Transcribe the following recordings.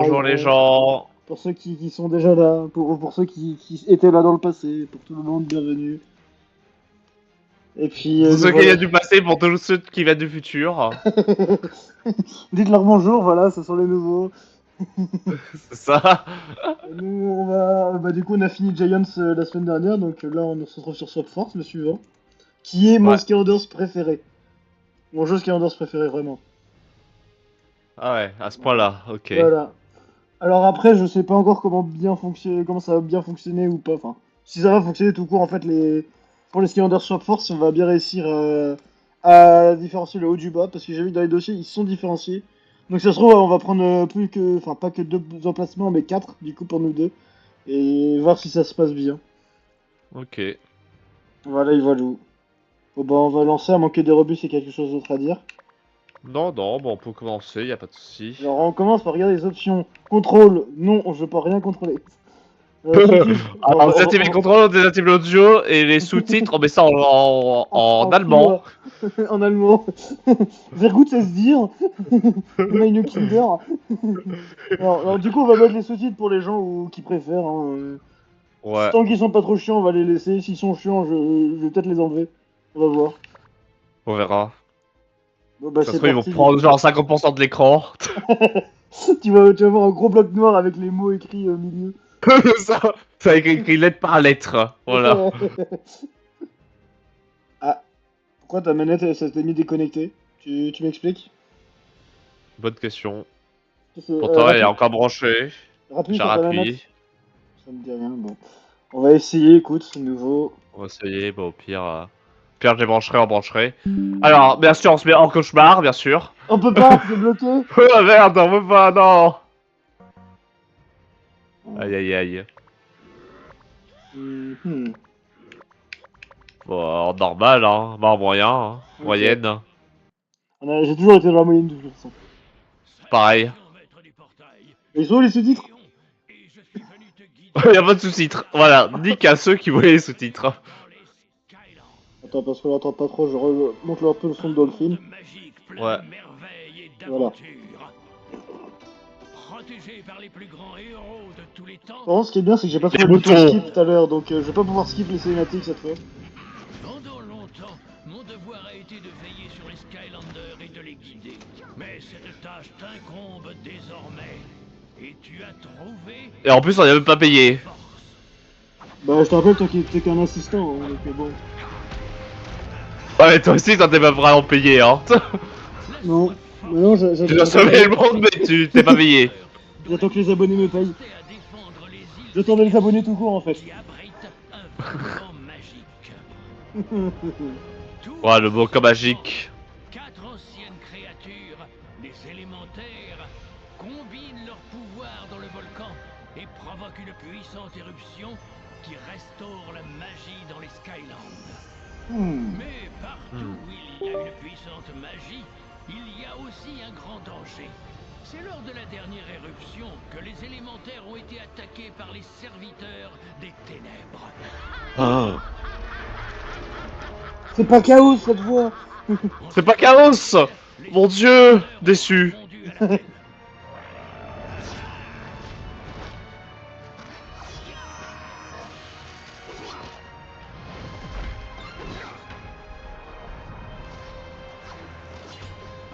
Bonjour les gens. Pour ceux qui sont déjà là, pour ceux qui étaient là dans le passé, pour tout le monde, bienvenue. Et puis, Pour nous ceux qui voilà. viennent du passé, pour tous ceux qui viennent du futur. Dites-leur bonjour, voilà, ce sont les nouveaux. C'est ça. Nous, on va. Bah, du coup, on a fini Giants la semaine dernière, donc là, on se retrouve sur Swap Force, le suivant. Qui est mon Ouais. Skylanders préféré. Mon jeu Skylanders préféré, vraiment. Ah ouais, à ce point-là, ok. Voilà. Alors après, je sais pas encore comment bien fonctionner, comment ça va bien fonctionner ou pas. Enfin, si ça va fonctionner tout court, en fait, pour les Skylanders Swap Force, on va bien réussir à différencier le haut du bas, parce que j'ai vu que dans les dossiers, ils sont différenciés. Donc ça se trouve, on va prendre plus que, enfin pas que deux emplacements, mais quatre, du coup, pour nous deux, et voir si ça se passe bien. Ok. Voilà, il voilà. Bon bah, on va lancer, à moins que des rebus et quelque chose d'autre à dire. Non, non, bon, on peut commencer, y a pas de souci. Alors on commence par regarder les options. Contrôle, non, je peux rien contrôler. Sous-titres, Alors, on désactive les contrôles, on désactive l'audio et les sous-titres, on met ça en en allemand. chinois, en allemand. Sehr gut es dire. Meine Kinder. Alors, du coup, on va mettre les sous-titres pour les gens qui préfèrent. Hein. Ouais, Tant qu'ils sont pas trop chiants, on va les laisser. S'ils sont chiants, je vais peut-être les enlever. On va voir. on verra. Bon, bah, Ça se c'est trouve, ils vont parti, du prendre coup. genre 50% de l'écran. Tu vas voir un gros bloc noir avec les mots écrits au milieu. ça, ça écrit lettre par lettre. Voilà. Ah, pourquoi ta manette, elle s'est mis déconnectée? Tu m'expliques? Bonne question. Euh, Pourtant, elle est rappuie, encore branchée. rappuie J'ai sur ta manette. rappuyé. Ça me dit rien, bon. On va essayer, écoute, c'est nouveau. On va essayer, bon, au pire, je les brancherai, on brancherai. Alors, bien sûr, on se met en cauchemar, bien sûr. On peut pas, c'est bloqué. Oh merde, on veut pas, non. Aïe aïe aïe. Mhm. Bon, normal, hein. Bah, en moyen, hein. Ok. Moyenne. J'ai toujours été dans la moyenne de toute façon. Pareil. Et ils sont où les sous-titres? Y a pas de sous-titres. Voilà, nique à ceux qui voulaient les sous-titres. Attends, parce qu'on l'entend pas trop, je remonte un peu le son de Dolphin. Ouais. Voilà. Protégé par les plus grands héros de tous les temps, Par contre, ce qui est bien, c'est que j'ai pas Les trouvé le bouton boutons. skip tout à l'heure, donc je vais pas pouvoir skip les cinématiques cette fois. pendant longtemps, mon devoir a été de veiller sur les Skylanders et de les guider. Mais cette tâche t'incombe désormais. Et tu as trouvé Et en plus, on a même pas payé. force. Bah, je te rappelle, toi qui t'es qu'un assistant, hein, donc bon. Ouais, toi aussi, t'en t'es pas vraiment payé, hein. La Non, soif mais non, Tu dois sauver le monde, mais tu t'es pas payé. j'attends que les abonnés me payent. rester à défendre les îles J'attends les abonnés tout court en fait. qui abritent un volcan magique. Tous Ouais, le volcan ces magique. quatre anciennes créatures, les élémentaires, combinent leurs pouvoirs dans le volcan et provoquent une puissante éruption qui restaure la magie dans les Skylands. Mais partout où il y a une puissante magie, il y a aussi un grand danger. C'est lors de la dernière éruption que les élémentaires ont été attaqués par les serviteurs des ténèbres. Ah. C'est pas chaos cette fois. C'est pas Chaos. Mon dieu, déçu. Fondu à la peine.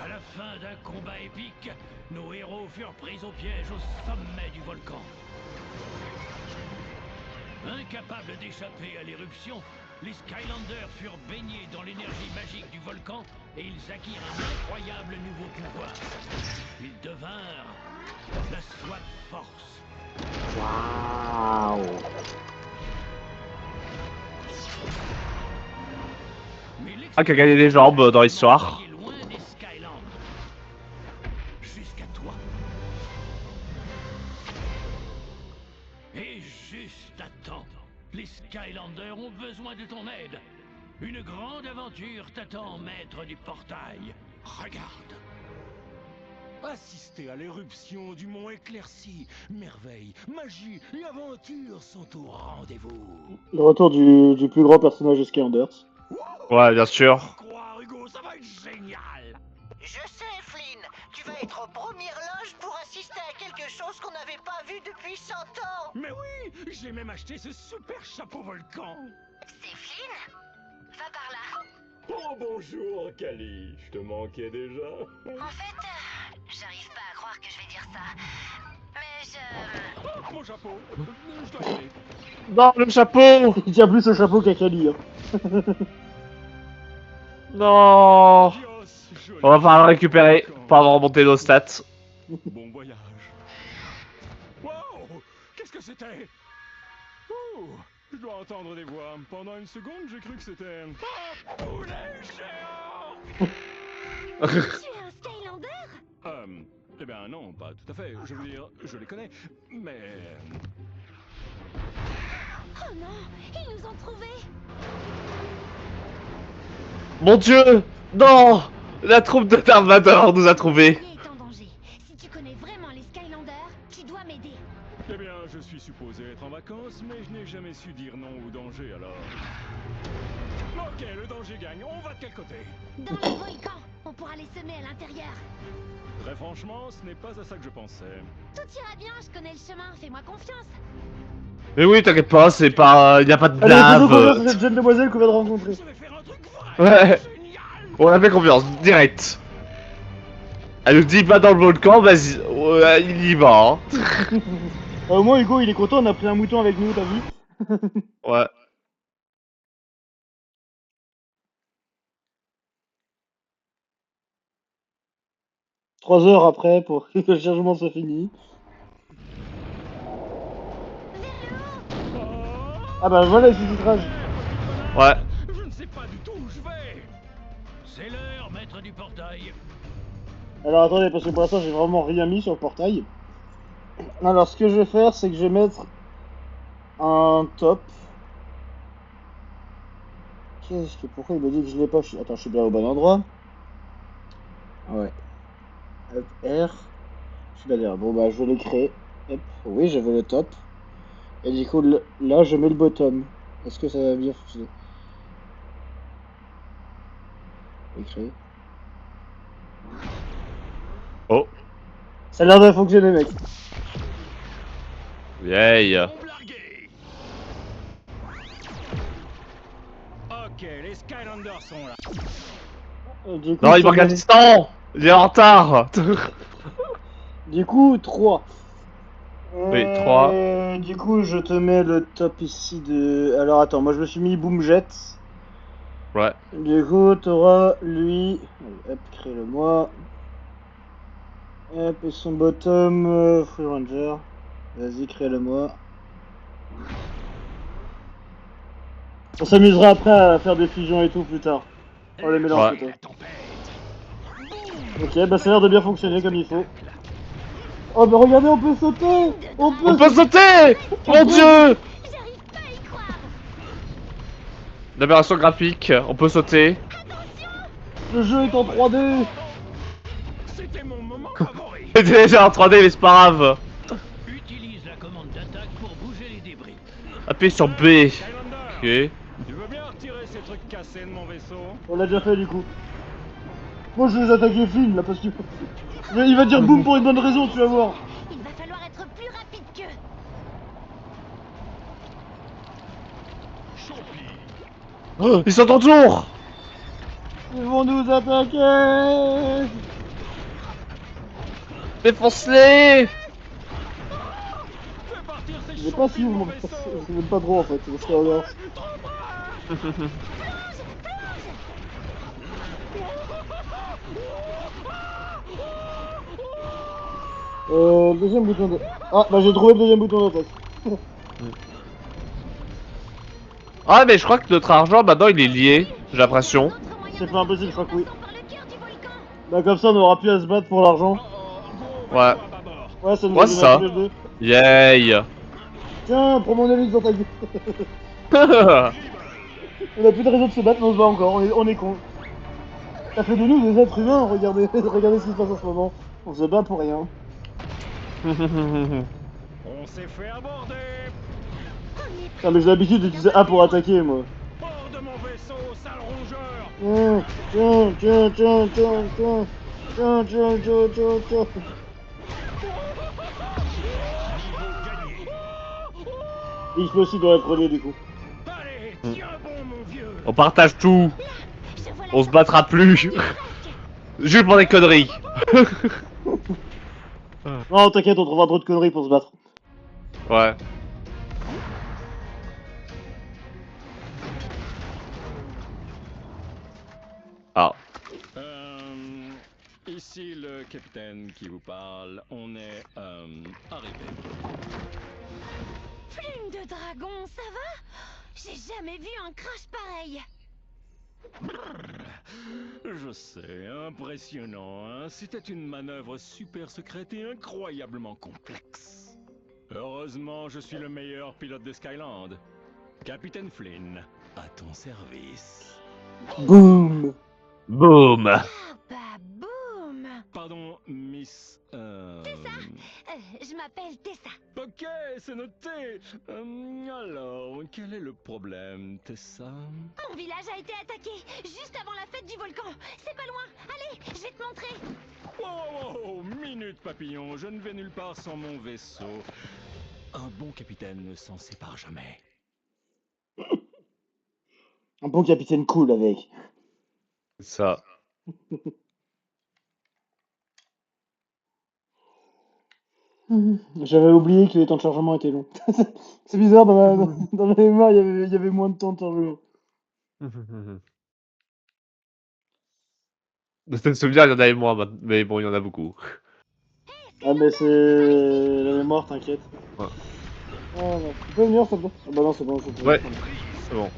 À la fin d'un combat épique, nos héros furent pris au piège au sommet du volcan. Incapables d'échapper à l'éruption, les Skylanders furent baignés dans l'énergie magique du volcan et ils acquirent un incroyable nouveau pouvoir. Ils devinrent la Swap Force. Waouh. Mais Ah, qui a gagné des jambes dans l'histoire. l'expérience loin des Skylands. Jusqu'à toi. Et juste à temps. Les Skylanders ont besoin de ton aide. Une grande aventure t'attend, maître du portail. Regarde. Assister à l'éruption du mont éclairci. Merveille, magie et aventure sont au rendez-vous. Le retour du plus grand personnage de Skylanders. Ouais, bien sûr. Croire, Hugo, ça va être génial. Je sais, Flynn, tu vais être aux premières loges pour assister à quelque chose qu'on n'avait pas vu depuis 100 ans. Mais oui, j'ai même acheté ce super chapeau volcan. C'est Flynn? Va par là. Oh bonjour, Kali. Je te manquais déjà. En fait, j'arrive pas à croire que je vais dire ça. Mais je... Oh, mon chapeau. Je dois y aller. Non, le chapeau. Il tient plus au chapeau qu'à Kali. Hein. Non. Adios, joli On va falloir le récupérer volcan. pour avoir remonté nos stats. Bon voyage. Wow! Qu'est-ce que c'était? Ouh! Je dois entendre des voix. Pendant une seconde, j'ai cru que c'était... Un poulet géant! Tu es un Skylander? Eh bien non, pas tout à fait. Je veux dire, je les connais, mais... Oh non, ils nous ont trouvés. Mon Dieu. Non. La troupe de Darth Vader nous a trouvés. Il est en danger. Si tu connais vraiment les Skylanders, tu dois m'aider. Eh bien, je suis supposé être en vacances, mais je n'ai jamais su dire non au danger, alors... Ok, le danger gagne. On va de quel côté? Dans le volcan, on pourra les semer à l'intérieur. Très franchement, ce n'est pas à ça que je pensais. Tout ira bien, je connais le chemin, fais-moi confiance. Mais oui, t'inquiète pas, c'est pas... Y a pas de Allez, faisons confiance à lave. cette jeune demoiselle qu'on vient de rencontrer. Je vais faire un truc vraiment Ouais. génial! On a fait confiance, direct. Elle nous dit pas dans le volcan, vas-y. Ouais, il y va. Hein. Au moins, Hugo, il est content, on a pris un mouton avec nous, t'as vu? Ouais. Trois heures après, pour que le chargement soit fini. Ah bah voilà le sous-titrage. Ouais. Je ne sais pas du tout où je vais. C'est l'heure, maître du portail. Alors attendez, parce que pour l'instant j'ai vraiment rien mis sur le portail. Alors ce que je vais faire, c'est que je vais mettre un top. Qu'est-ce que... Pourquoi il me dit que je l'ai pas? Attends, je suis bien au bon endroit. Ouais. Hop, R. Je suis bien derrière. Bon bah je vais le créer. Hop. Oui, je veux le top. Et du coup, là je mets le bottom. Est-ce que ça va bien fonctionner? Oui, créer. Oh. Ça a l'air de fonctionner, mec. Yay. On largué. Ok, les Skylanders sont là. Du coup, Non, il ça manque un met- assistant. Il est en retard. Du coup, 3. Oui, 3. Du coup, je te mets le top ici de... Alors attends, moi je me suis mis Boomjet. Ouais. Du coup, t'auras lui... Allez, hop, crée-le-moi. Hop, et son bottom, Free Ranger. Vas-y, crée-le-moi. On s'amusera après à faire des fusions et tout plus tard. On les mélange Ouais. plutôt. La tempête. Ok, bah ça a l'air de bien fonctionner comme il faut. Oh bah regardez, on peut sauter. On On peut peut sauter. Mon Dieu. J'arrive pas à y croire. L'aberration graphique, on peut sauter. Le jeu est en 3D. C'était mon moment favori. C'est déjà en 3D, mais c'est pas grave. Utilise la commande d'attaque pour bouger les débris. Appuyez sur B. Skylander, Ok. tu veux bien retirer ces trucs cassés de mon vaisseau? On l'a déjà fait du coup. Moi je vais attaquer Flynn là parce que... Mais il va dire boum pour une bonne raison, tu vas voir. Il va falloir être plus rapide qu'eux. Oh, ils sont en tour. Ils vont nous attaquer. Défonce-les. Fais partir ces Je sais pas si champignons de vous mon m'en vaisseau. je m'aime pas trop en fait, je regarde. Trop loin. Deuxième bouton de... Ah bah j'ai trouvé le deuxième bouton d'attaque. Ah, mais je crois que notre argent maintenant il est lié. J'ai l'impression. C'est pas impossible, je crois que oui. Bah comme ça on aura plus à se battre pour l'argent. Ouais. Ouais, ça nous Ouais, a c'est donné ça. un peu de deux. Yay. Tiens, prends mon élite dans ta gueule. On a plus de raison de se battre, mais on se bat encore, on est con. Ça fait de nous des êtres humains, regardez, regardez ce qui se passe en ce moment. On se bat pour rien. On s'est fait aborder. Putain, mais j'ai l'habitude d'utiliser A pour attaquer, moi. Hors de mon vaisseau, sale rongeur. Tiens. Tiens, tiens, tiens, tiens, tiens. Il peut aussi doit être relié du coup. Allez, tiens bon, mon vieux. On partage tout. Je vois la On se battra plus. Juste pour des conneries. Non, t'inquiète, on trouvera trop de conneries pour se battre. Ouais. Ah. Ici le capitaine qui vous parle. On est arrivé. plume de dragon, ça va? J'ai jamais vu un crash pareil. Je sais, impressionnant, hein. C'était une manœuvre super secrète et incroyablement complexe. Heureusement, je suis le meilleur pilote de Skyland. Capitaine Flynn, à ton service. Boum. Boum. Ah bah boum. Pardon, Miss... Je m'appelle Tessa. Ok, c'est noté. Alors, quel est le problème, Tessa? Mon village a été attaqué juste avant la fête du volcan. C'est pas loin. Allez, je vais te montrer. Oh, minute papillon, je ne vais nulle part sans mon vaisseau. Un bon capitaine ne s'en sépare jamais. Un bon capitaine cool avec. Ça. J'avais oublié que les temps de chargement étaient longs. C'est bizarre, dans ma mémoire, il y avait moins de temps de chargement. C'est le souvenir, il y en avait moins, mais bon, il y en a beaucoup. Ah, mais c'est la mémoire, t'inquiète. Ouais. Ah, non. Tu peux venir, s'il te plaît? Ah, bah non, c'est bon, je peux. Ouais. C'est bon.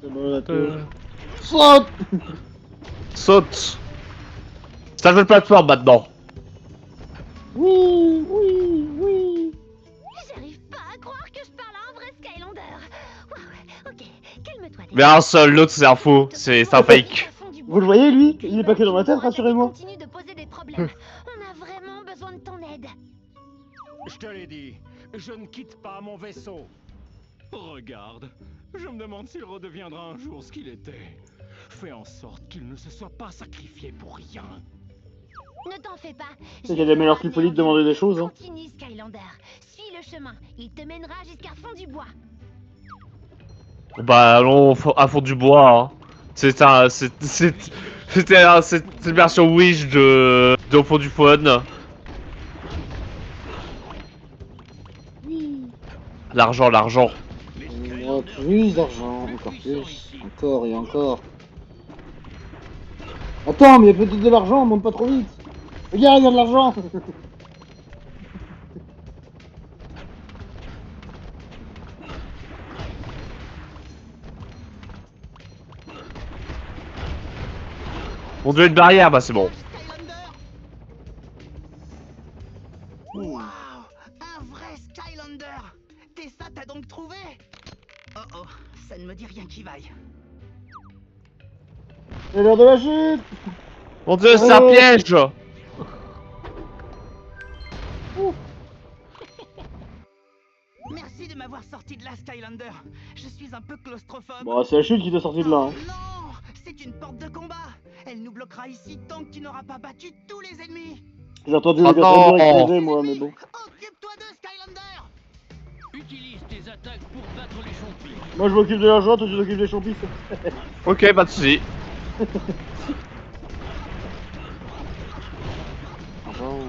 C'est bon, la tour. Saute! Saute. C'est un jeu de plateforme maintenant. Oui, oui, oui. J'arrive pas à croire que je parle à un vrai Skylander. Waouh, ok, calme-toi. Mais un seul, l'autre c'est un faux, c'est un fake. Vous le voyez, lui? Il est pas que dans ma tête, rassurez-moi. Continue de poser des problèmes. On a vraiment besoin de ton aide. Je te l'ai dit, je ne quitte pas mon vaisseau. Regarde, je me demande s'il redeviendra un jour ce qu'il était. Fais en sorte qu'il ne se soit pas sacrifié pour rien. Ne t'en fais pas. C'est qu'il y a des meilleurs plus polis de demander des choses, hein. Continue, Skylander. Suis le chemin. Il te mènera jusqu'à fond du bois. Bah allons à fond du bois. Hein. C'était une version Wish de Au fond du fun. L'argent, l'argent. Oh, plus d'argent, encore plus. Encore et encore. Attends, mais il y a peut-être de l'argent, monte pas trop vite. Regarde, il y a de l'argent. On doit une barrière, bah c'est bon. Waouh, un vrai Skylander. Tessa t'a donc trouvé? Oh oh, ça ne me dit rien qui vaille. C'est l'heure de la chute. Mon dieu, c'est un piège. Merci de m'avoir sorti de là, Skylander. Je suis un peu claustrophobe. Bon, c'est la chute qui t'a sorti de là. Hein. Non, c'est une porte de combat. Elle nous bloquera ici tant que tu n'auras pas battu tous les ennemis. J'ai entendu Oh le gars non. exploser, moi, mais bon. Occupe-toi de Skylander. Utilise tes attaques pour battre les champis. Moi, je m'occupe de l'argent, toi, tu t'occupes des champis. Ok, pas de soucis. Argent.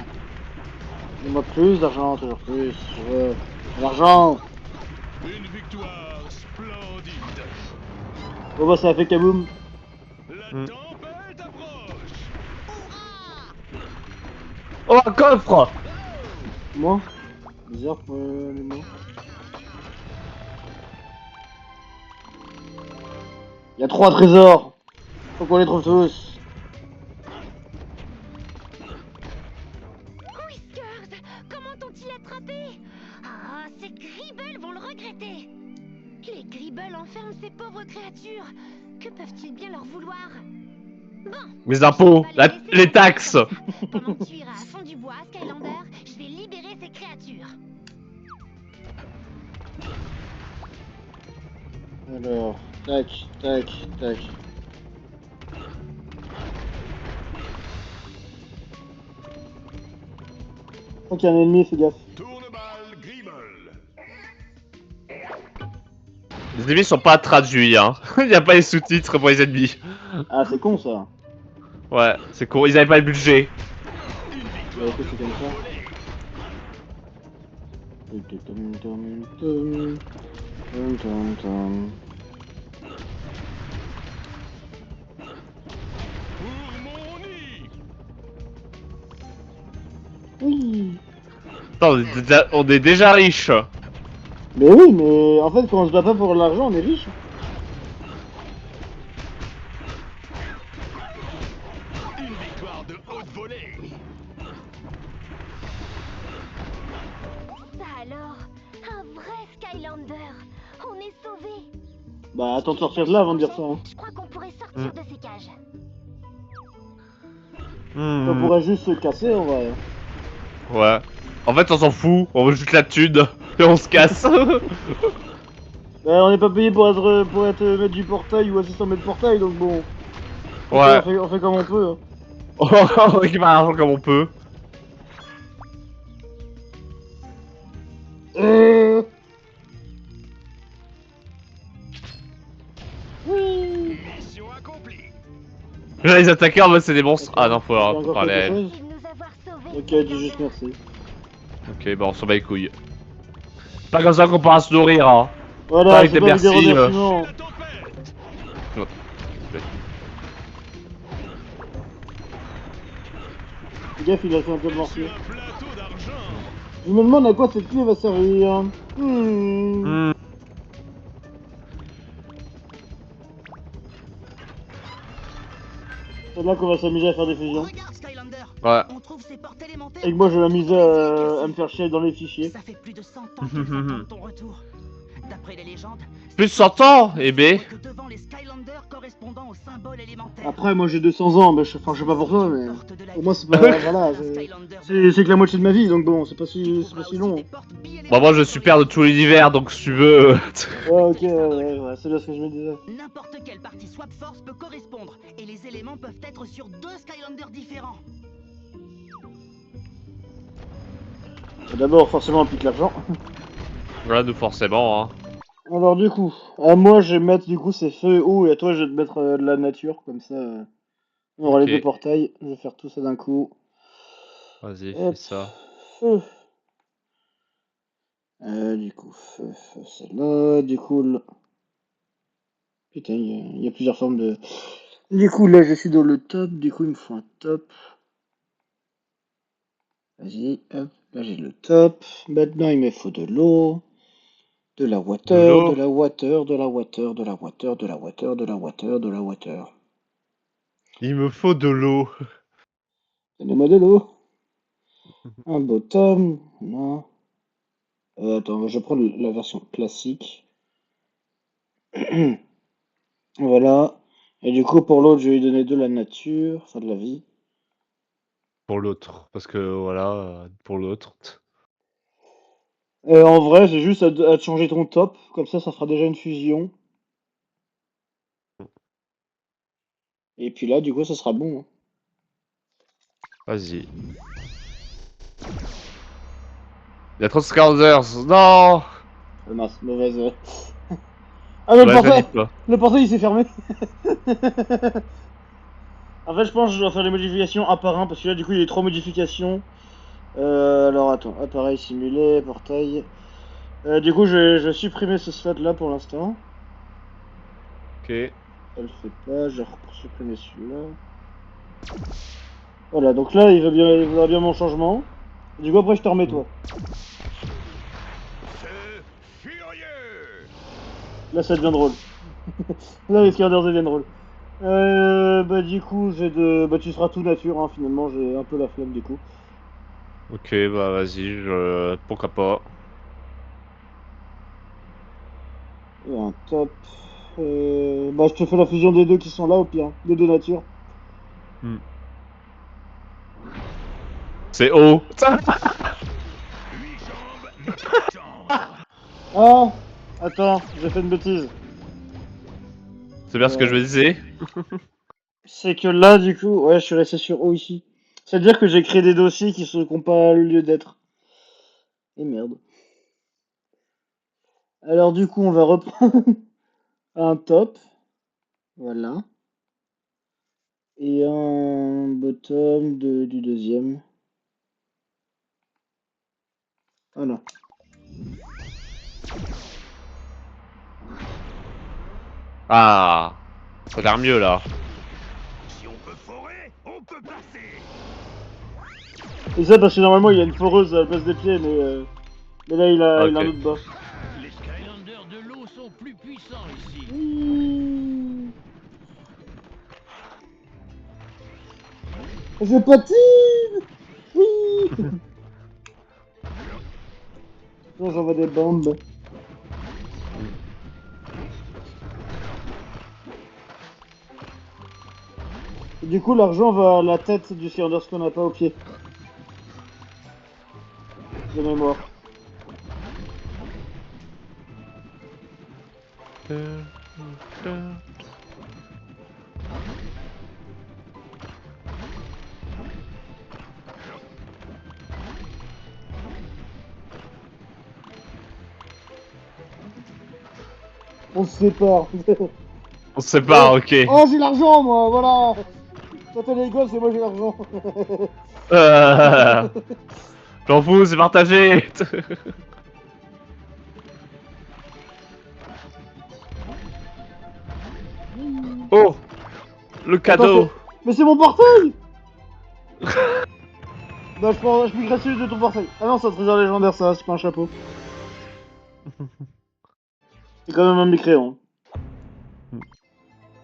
Dis-moi plus d'argent, toujours plus. Je veux de l'argent. Une victoire splendide. Bon, bah, ça a fait kaboum. La tempête approche. Oh, un coffre. Moi? Bizarre pour les mots. Il y a 3 trésors. Faut qu'on les trouve tous. Whiskers, comment t'ont-ils attrapé? Ah, ces Gribbles vont le regretter. Les Gribbles enferment ces pauvres créatures. Que peuvent-ils bien leur vouloir? Bon. Les impôts, je vais pas laisser les taxes. comme ça. Pendant que tu iras à fond du bois, Skylander, je vais libérer ces créatures. Alors, tac, tac, tac. crois qu'il y a un ennemi, fais gaffe. Tourneballe Gribble. Les ennemis sont pas traduits, hein. Il y a pas les sous-titres pour les ennemis. Ah, c'est con ça. Ouais, c'est con, ils avaient pas le budget. Bah écoute, c'est comme ça. Pour mon nid. Oui. Attends, on est déjà riche. Mais oui, mais en fait, quand on se bat pas pour l'argent, on est riche. Une victoire de haute volée. Ça alors, un vrai Skylander. On est sauvés. Bah attends de sortir de là avant de dire ça. Hein. Je crois qu'on pourrait sortir de ces cages. On pourrait juste se casser en vrai. Ouais. En fait, on s'en fout, on veut juste la thune et on se casse. Bah on n'est pas payé pour être maître du portail ou assistant maître portail, donc bon. Ouais. On fait comme on peut. Hein. On récupère l'argent comme on peut. Oui. Mission accomplie. Là, les attaqueurs, en mode c'est des monstres. D'accord. Ah non, faut Il y a encore parler à quelque elle. chose Merci de nous avoir sauvés. Ok, dis juste merci. Ok, bah on s'en bat les couilles. Pas comme ça qu'on pourra se nourrir, hein. Voilà, Pas avec c'est des pas avec des merci, remerciements. La tempête. Le gars, il a fait un peu de Sur mortier. un plateau d'argent. Je me demande à quoi cette clé va servir. Hmm. C'est là qu'on va s'amuser à faire des fusions. Regarde, Skylander. Ouais. On trouve ces portes élémentaires. Et que moi je vais m'amuser à me faire chier dans les fichiers. Ça fait plus de 100 ans qu'ils attendent ton retour. D'après les légendes, Plus de 100 ans, eh ben. que devant les Skylanders correspondant au symbole élémentaire. Après, moi j'ai 200 ans, mais je sais pas pour toi, mais Porte de la pour moi vie. c'est pas. Voilà, Un Skylander c'est que la moitié de ma vie, donc bon, c'est pas qui si trouvera aussi long. des portes bi-élémentaires Bah moi je suis père de tout l'univers, donc si tu veux... Ouais, ok, ouais, c'est bien ce que je me disais. N'importe quelle partie Swap Force peut correspondre, et les éléments peuvent être sur 2 Skylanders différents. D'abord, forcément, on pique l'argent. Voilà, nous forcément, hein. Alors, du coup, à moi je vais mettre du coup ces feux eau, et à toi je vais te mettre de la nature, comme ça on aura Ok. les deux portails. Je vais faire tout ça d'un coup. Vas-y, fais Hop, ça. feu. Du coup, feu, celle-là, du coup, putain, il y a plusieurs formes de... Du coup, là, je suis dans le top, du coup, il me faut un top. Vas-y, hop, là, j'ai le top. Maintenant, il me faut de l'eau, de la water, de la water, de la water, de la water, de la water, de la water, de la water. Il me faut de l'eau. Donnez-moi de l'eau. Un bottom, non. Attends, je vais prendre la version classique. Voilà. Et du coup, pour l'autre, je vais lui donner de la nature, enfin de la vie. Pour l'autre, parce que voilà, pour l'autre. En vrai, j'ai juste à te changer ton top, comme ça fera déjà une fusion. Et puis là, du coup, ça sera bon. Hein. Vas-y. Il y a trop de Scounders, non. Ah, mince, mauvaise. Ah, mais Ouais, j'anime pas. le portail il s'est fermé. En fait, je pense que je dois faire les modifications un par un, parce que là, du coup, il y a 3 modifications. Alors, attends, appareil simulé, portail. Du coup, je vais supprimer ce slot là pour l'instant. Ok. Ça le fait pas, je vais supprimer celui-là. Voilà, donc là, il voudra bien mon changement. Du coup, après, je te remets toi. Feu furieux. Là, ça devient drôle. Là, les Skyders deviennent drôles. Bah, du coup, bah, tu seras tout nature, hein, finalement, j'ai un peu la flemme, du coup. Ok, bah vas-y, pourquoi pas. Et un top. Bah, je te fais la fusion des deux qui sont là, au pire. Hein. Des deux natures. C'est haut. 8 jambes et 4 jambes. Ah! Attends, j'ai fait une bêtise. C'est bien ce que je me disais. C'est que là, du coup, ouais, je suis resté sur O ici. C'est-à-dire que j'ai créé des dossiers qui n'ont pas le lieu d'être. Et merde. Alors du coup, on va reprendre un top. Voilà. Et un bottom du deuxième. Voilà. Ah, ça a l'air mieux là. Si on peut forer, on peut passer. Et ça parce que normalement il y a une foreuse à la place des pieds, mais là il a Ok. un autre bas. Les Skylanders de l'eau sont plus puissants ici. Mmh. Je patine. Oui. Non, j'envoie des bombes. Et du coup, l'argent va à la tête du Skylanders qu'on n'a pas au pied. De mémoire. On se sépare. On se sépare, ok. Oh, j'ai l'argent, moi, voilà. Toi, t'as les gosses et moi, j'ai l'argent. J'en fous, c'est partagé. Oh, le cadeau. Attends, mais c'est mon portail. Bah, je piquerai celui de ton portail. Ah non, c'est un trésor légendaire, ça, c'est pas un chapeau. C'est quand même un mécréant.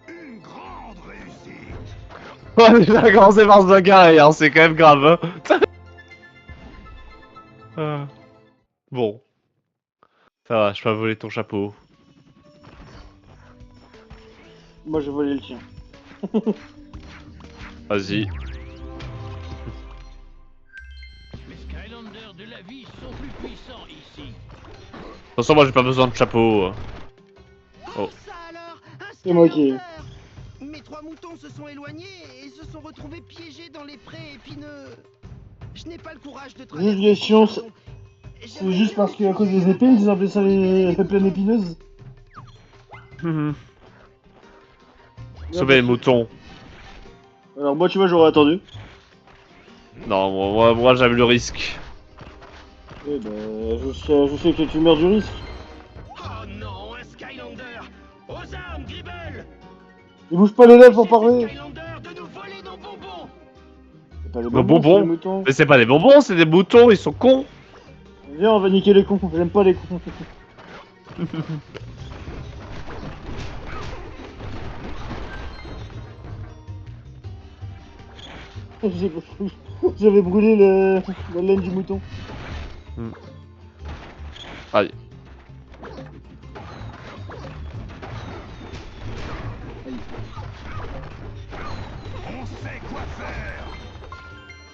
Une grande réussite. On a déjà commencé par se bagarrer, hein, c'est quand même grave. Hein. Bon, ça va, je peux voler ton chapeau. Moi, j'ai volé le tien. Vas-y. Les Skylanders de la vie sont plus puissants ici. De toute façon, moi j'ai pas besoin de chapeau. Oh. Ça alors, un C'est moi qui- Skylander. Mes 3 moutons se sont éloignés et se sont retrouvés piégés dans les prés épineux. Je n'ai pas le courage de traverser. Juste question, ces chardons. c'est J'aimerais juste bien parce qu'à cause étudier des épines, ils appelaient ça les plaines épineuses. Sauver les moutons. Alors moi, tu vois, j'aurais attendu. Non, moi j'aime le risque. Eh ben, je sais que tu meurs du risque. Oh non, un Skylander. Aux armes, Gribble. Ils bougent pas les lèvres pour Ces parler. Skylanders de nous voler nos bonbons. C'est pas des Nos bonbons, c'est bonbons. des moutons. Mais c'est pas des bonbons, c'est des moutons, ils sont cons. Viens, on va niquer les cons. J'aime pas les cons. J'ai- J'avais brûlé la laine du mouton. Aïe. On sait quoi faire.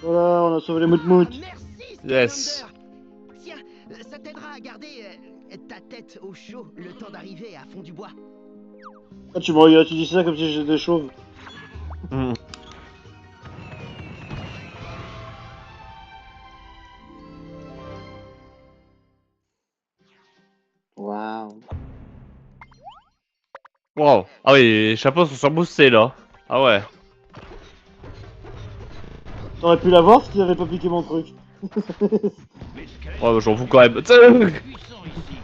Voilà, on a sauvé les moutmout. Merci, Skylander. Yes. Tiens, ça t'aidera à garder ta tête au chaud le temps d'arriver à fond du bois. Ah, tu me regardes, tu dis ça comme si j'étais chauve. Hmm. Waouh. Wow. Ah oui, les chapeaux sont surboostés là. Ah ouais. T'aurais pu l'avoir si tu avais pas piqué mon truc. Les Ouais, j'en fous quand même. puissants ici.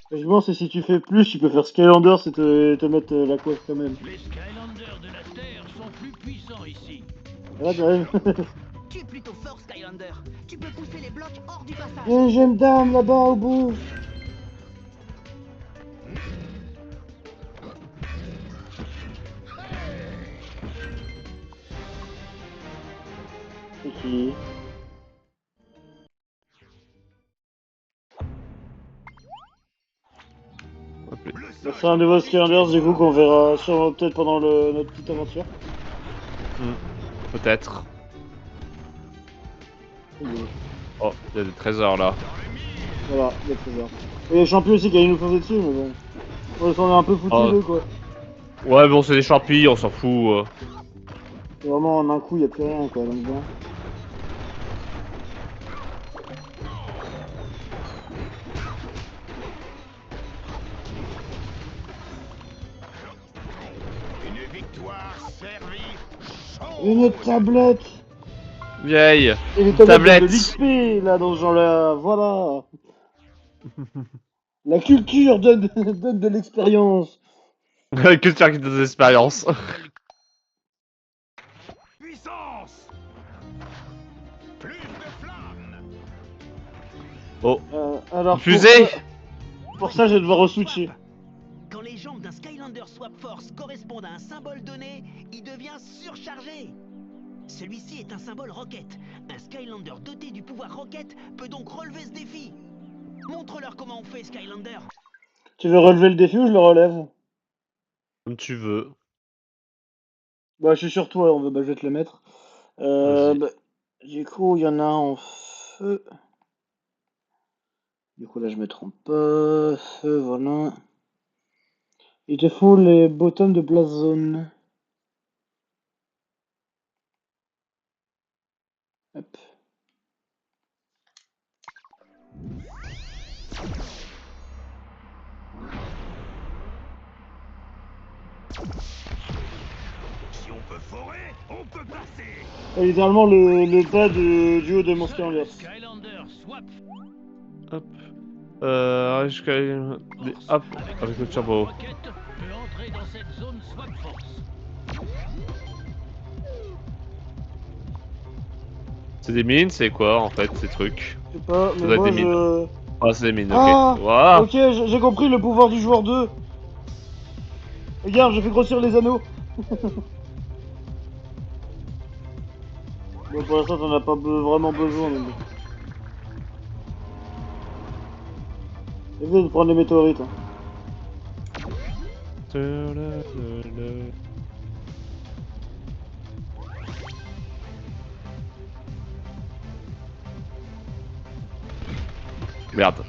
Logiquement, c'est si tu fais plus, tu peux faire Skylander, c'est te mettre la coiffe quand même. Les Skylanders de la Terre sont plus puissants ici. Voilà, t'arrives. Tu es plutôt fort, Skylander. Tu peux pousser les blocs hors du passage. Il y a une jeune dame là-bas au bout. C'est qui? Ça sera un nouveau Skylanders du coup qu'on verra sûrement peut-être pendant notre petite aventure. Peut-être. Oh, il y a des trésors là. Voilà, des trésors. Et les champions aussi qui allaient nous foncer dessus, mais bon. On s'en est un peu foutu Oh. d'eux quoi. Ouais, bon, c'est des champis, on s'en fout. C'est vraiment en un coup, y a plus rien quoi, donc bon. Une tablette. Yay. Et les Une tablettes tablette. donnent de l'XP là dans ce genre-là. Voilà. La culture donne, donne de l'expérience. Que faire qui des expériences. Puissance. Plus de flammes. Oh. Alors Fusée. pour ça, je vais devoir re-switcher. Quand les jambes d'un Skylander Swap Force correspondent à un symbole donné, il devient surchargé. Celui-ci est un symbole Rocket. Un Skylander doté du pouvoir Rocket peut donc relever ce défi. Montre-leur comment on fait, Skylander. Tu veux relever le défi ou je le relève? Comme tu veux. Bah, je suis sur toi, bah, je vais te le mettre. Vas-y. Bah, du coup, il y en a un en feu. Du coup, là, je me trompe pas. Feu, voilà. Il te faut les bottoms de Blast Zone. Hop. Si on peut forer, on peut passer. Et littéralement le bas du haut de mon Skylander. Skylander swap Hop. Hop. Avec le turbo. Rocket peut entrer dans cette zone swap force. C'est des mines, c'est quoi en fait ces trucs? Je sais pas, Ça mais doit être moi des mines. je... Ah, c'est des mines, Ah, ok. Waouh. ok, j'ai compris le pouvoir du joueur 2. Regarde, je fais grossir les anneaux. Bon, pour l'instant, t'en as pas vraiment besoin. Mais... Évite de prendre les météorites. Hein. Merde. Ça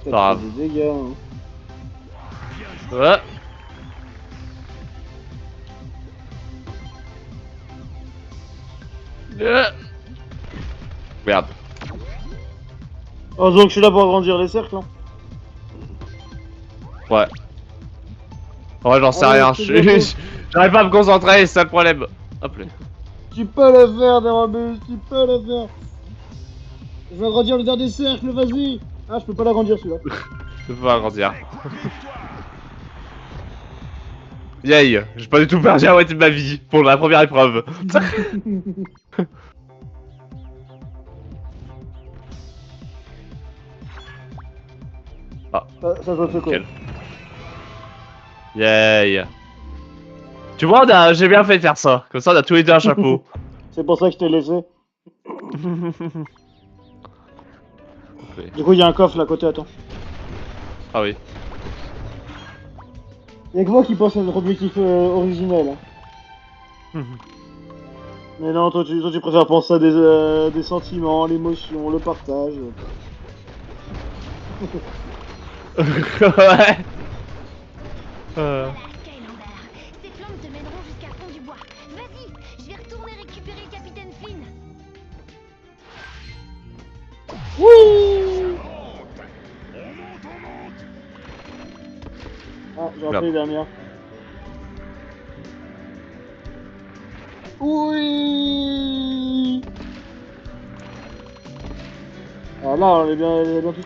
Pas te grave. fait des dégâts. Hein. Ouais. Merde. Oh, donc je suis là pour agrandir les cercles. Hein. Ouais. Ouais, j'en sais Allez, rien. c'est bientôt. J'arrive pas à me concentrer, c'est ça le problème. Hop là. Tu peux le faire, Dérobus, tu peux le faire. Je vais agrandir le dernier cercle, vas-y. Ah, je peux pas l'agrandir celui-là. Je peux pas agrandir. Yay. J'ai pas du tout perdu la moitié de ma vie pour la première épreuve. Ça doit te quoi. Nickel. Yay. Tu vois, j'ai bien fait de faire ça. Comme ça, on a tous les deux un chapeau. C'est pour ça que je t'ai laissé. Ok. Du coup, il y a un coffre là à côté, attends. Ah oui. Y'a que moi qui pense à notre objectif originel. Hein. Mais non, toi tu préfères penser à des sentiments, l'émotion, le partage. Ouais. Voilà, Skylander. Ces flammes te mèneront jusqu'à fond du bois. Vas-y, je vais retourner récupérer le capitaine Flynn. Wouh! Ah, j'ai rappelé les dernières. Oui! Ah là, on est bien tout.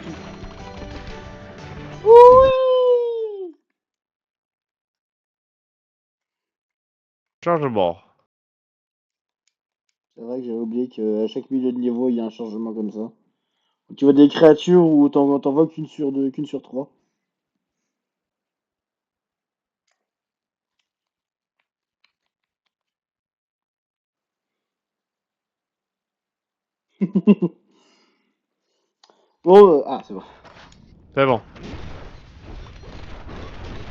Oui! Changement. C'est vrai que j'avais oublié qu'à chaque milieu de niveau, il y a un changement comme ça. Tu vois des créatures où t'en vois qu'une sur deux, qu'une sur trois. Bon, ah, c'est bon. C'est bon.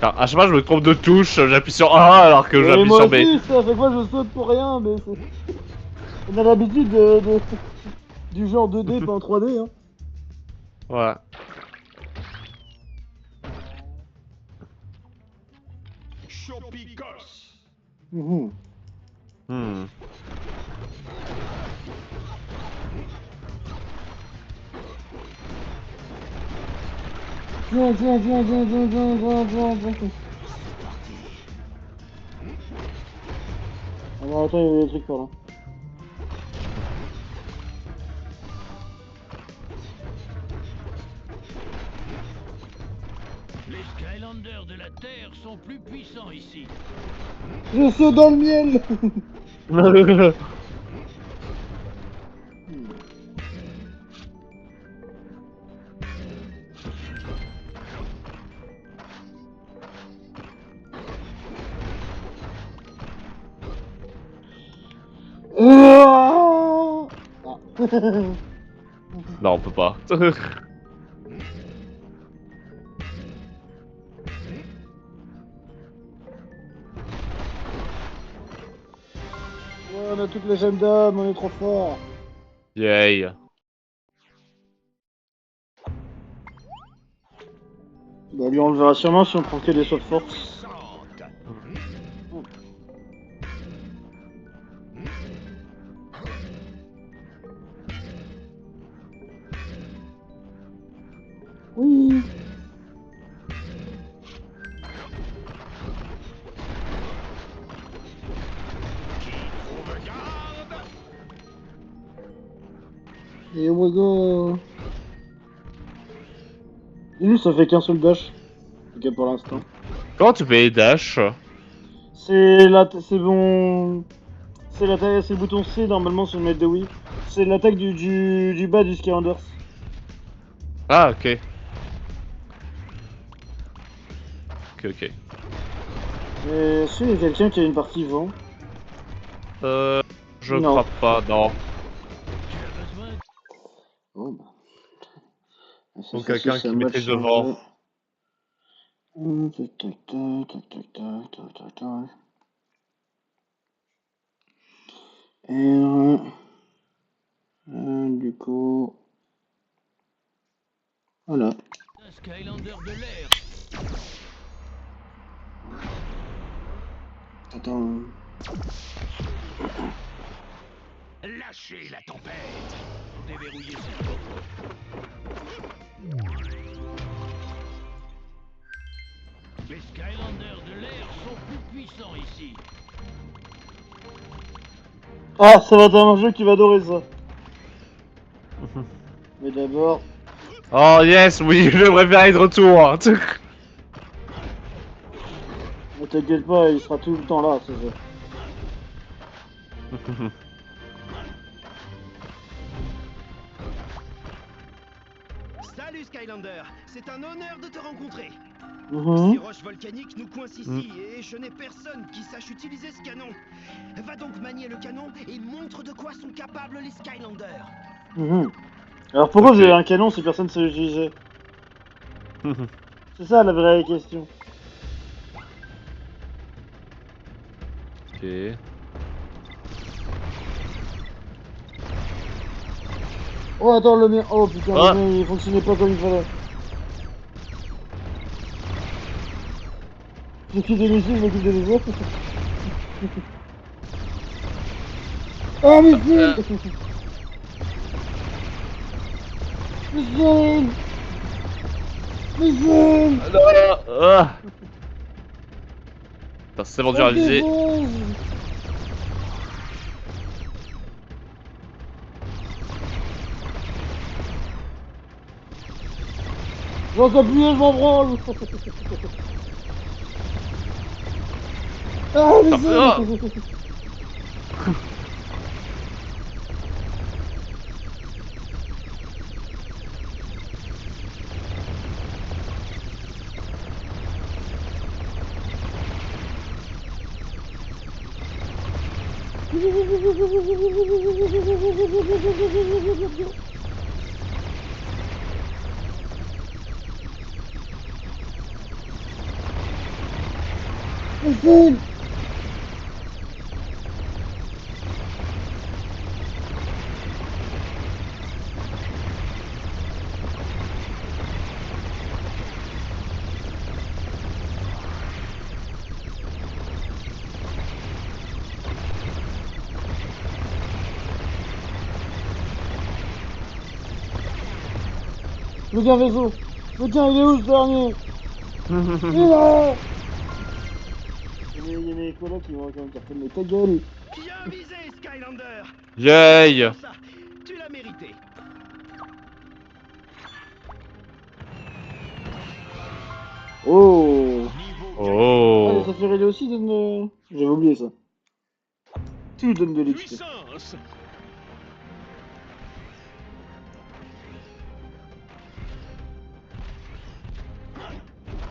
Alors, à chaque fois, je me trompe de touche, j'appuie sur A alors que j'appuie Moi sur B. aussi, ça, à chaque fois je saute pour rien, mais c'est... On a l'habitude du jeu en 2D, pas en 3D, hein. Ouais. Chopicos. Mhm. Hmm. On va Ah, attends, il y a des trucs par là. Les Skylanders de la Terre sont plus puissants ici. Je saute dans le miel. Ah. Non, on peut pas. Ouais, on a toutes les gemmes d'âme, on est trop fort. Yay. Bah lui on le verra sûrement si on prend que des sauts de force. Oui. Et we go. Et lui ça fait qu'un seul dash. Ok pour l'instant. Comment tu fais les dash? C'est c'est bon. C'est le bouton C normalement sur le maître de Wii. C'est l'attaque du bas du Skylanders. Ah, ok. Ok. Mais est-ce qu'il y a quelqu'un qui a une partie vent? Je Non. crois pas, non. Tu as besoin Oh bah. C'est Ou facile, quelqu'un c'est à qui moi de maîtrise le vent. changer. Tac tac tac tac tac tac tac tac. Et du coup. Voilà. un Skylander de l'air. Attends. Lâchez la tempête. Déverrouillez ça. Les Skylanders de l'air sont plus puissants ici. Ah, ça va être un jeu qui va adorer ça. Mais d'abord. Oh yes, oui, je préfère être de retour. Ne t'inquiète pas, il sera tout le temps là, ce jeu. Salut Skylander, c'est un honneur de te rencontrer. Mhm. Ces roches volcaniques nous coincent ici et je n'ai personne qui sache utiliser ce canon. Va donc manier le canon et montre de quoi sont capables les Skylanders. Mhm. Alors pourquoi Ok. vous avez un canon si personne ne sait l'utiliser? C'est ça la vraie question. Ok. Oh attends le mien. Oh putain Ah. le mien il fonctionnait pas comme il fallait. J'ai qui des missiles, je m'occupe des autres. Oh missile. Missile. Missile. Ah. Putain, c'est bon, dur à viser. J'en s'appuyer, je m'en branle. Ah missile. Missile. Le gars vaisseau. Le tien il est où ce dernier? Il est là. Il y a mes colocs qui vont dire mais ta gueule. Bien visé, Skylander. Yay! Pour ça, tu l'as mérité. Oh. Niveau Ah, les Oh! Saphir aussi donnent... J'avais oublié ça. Tout donne de l'XP. Puissance!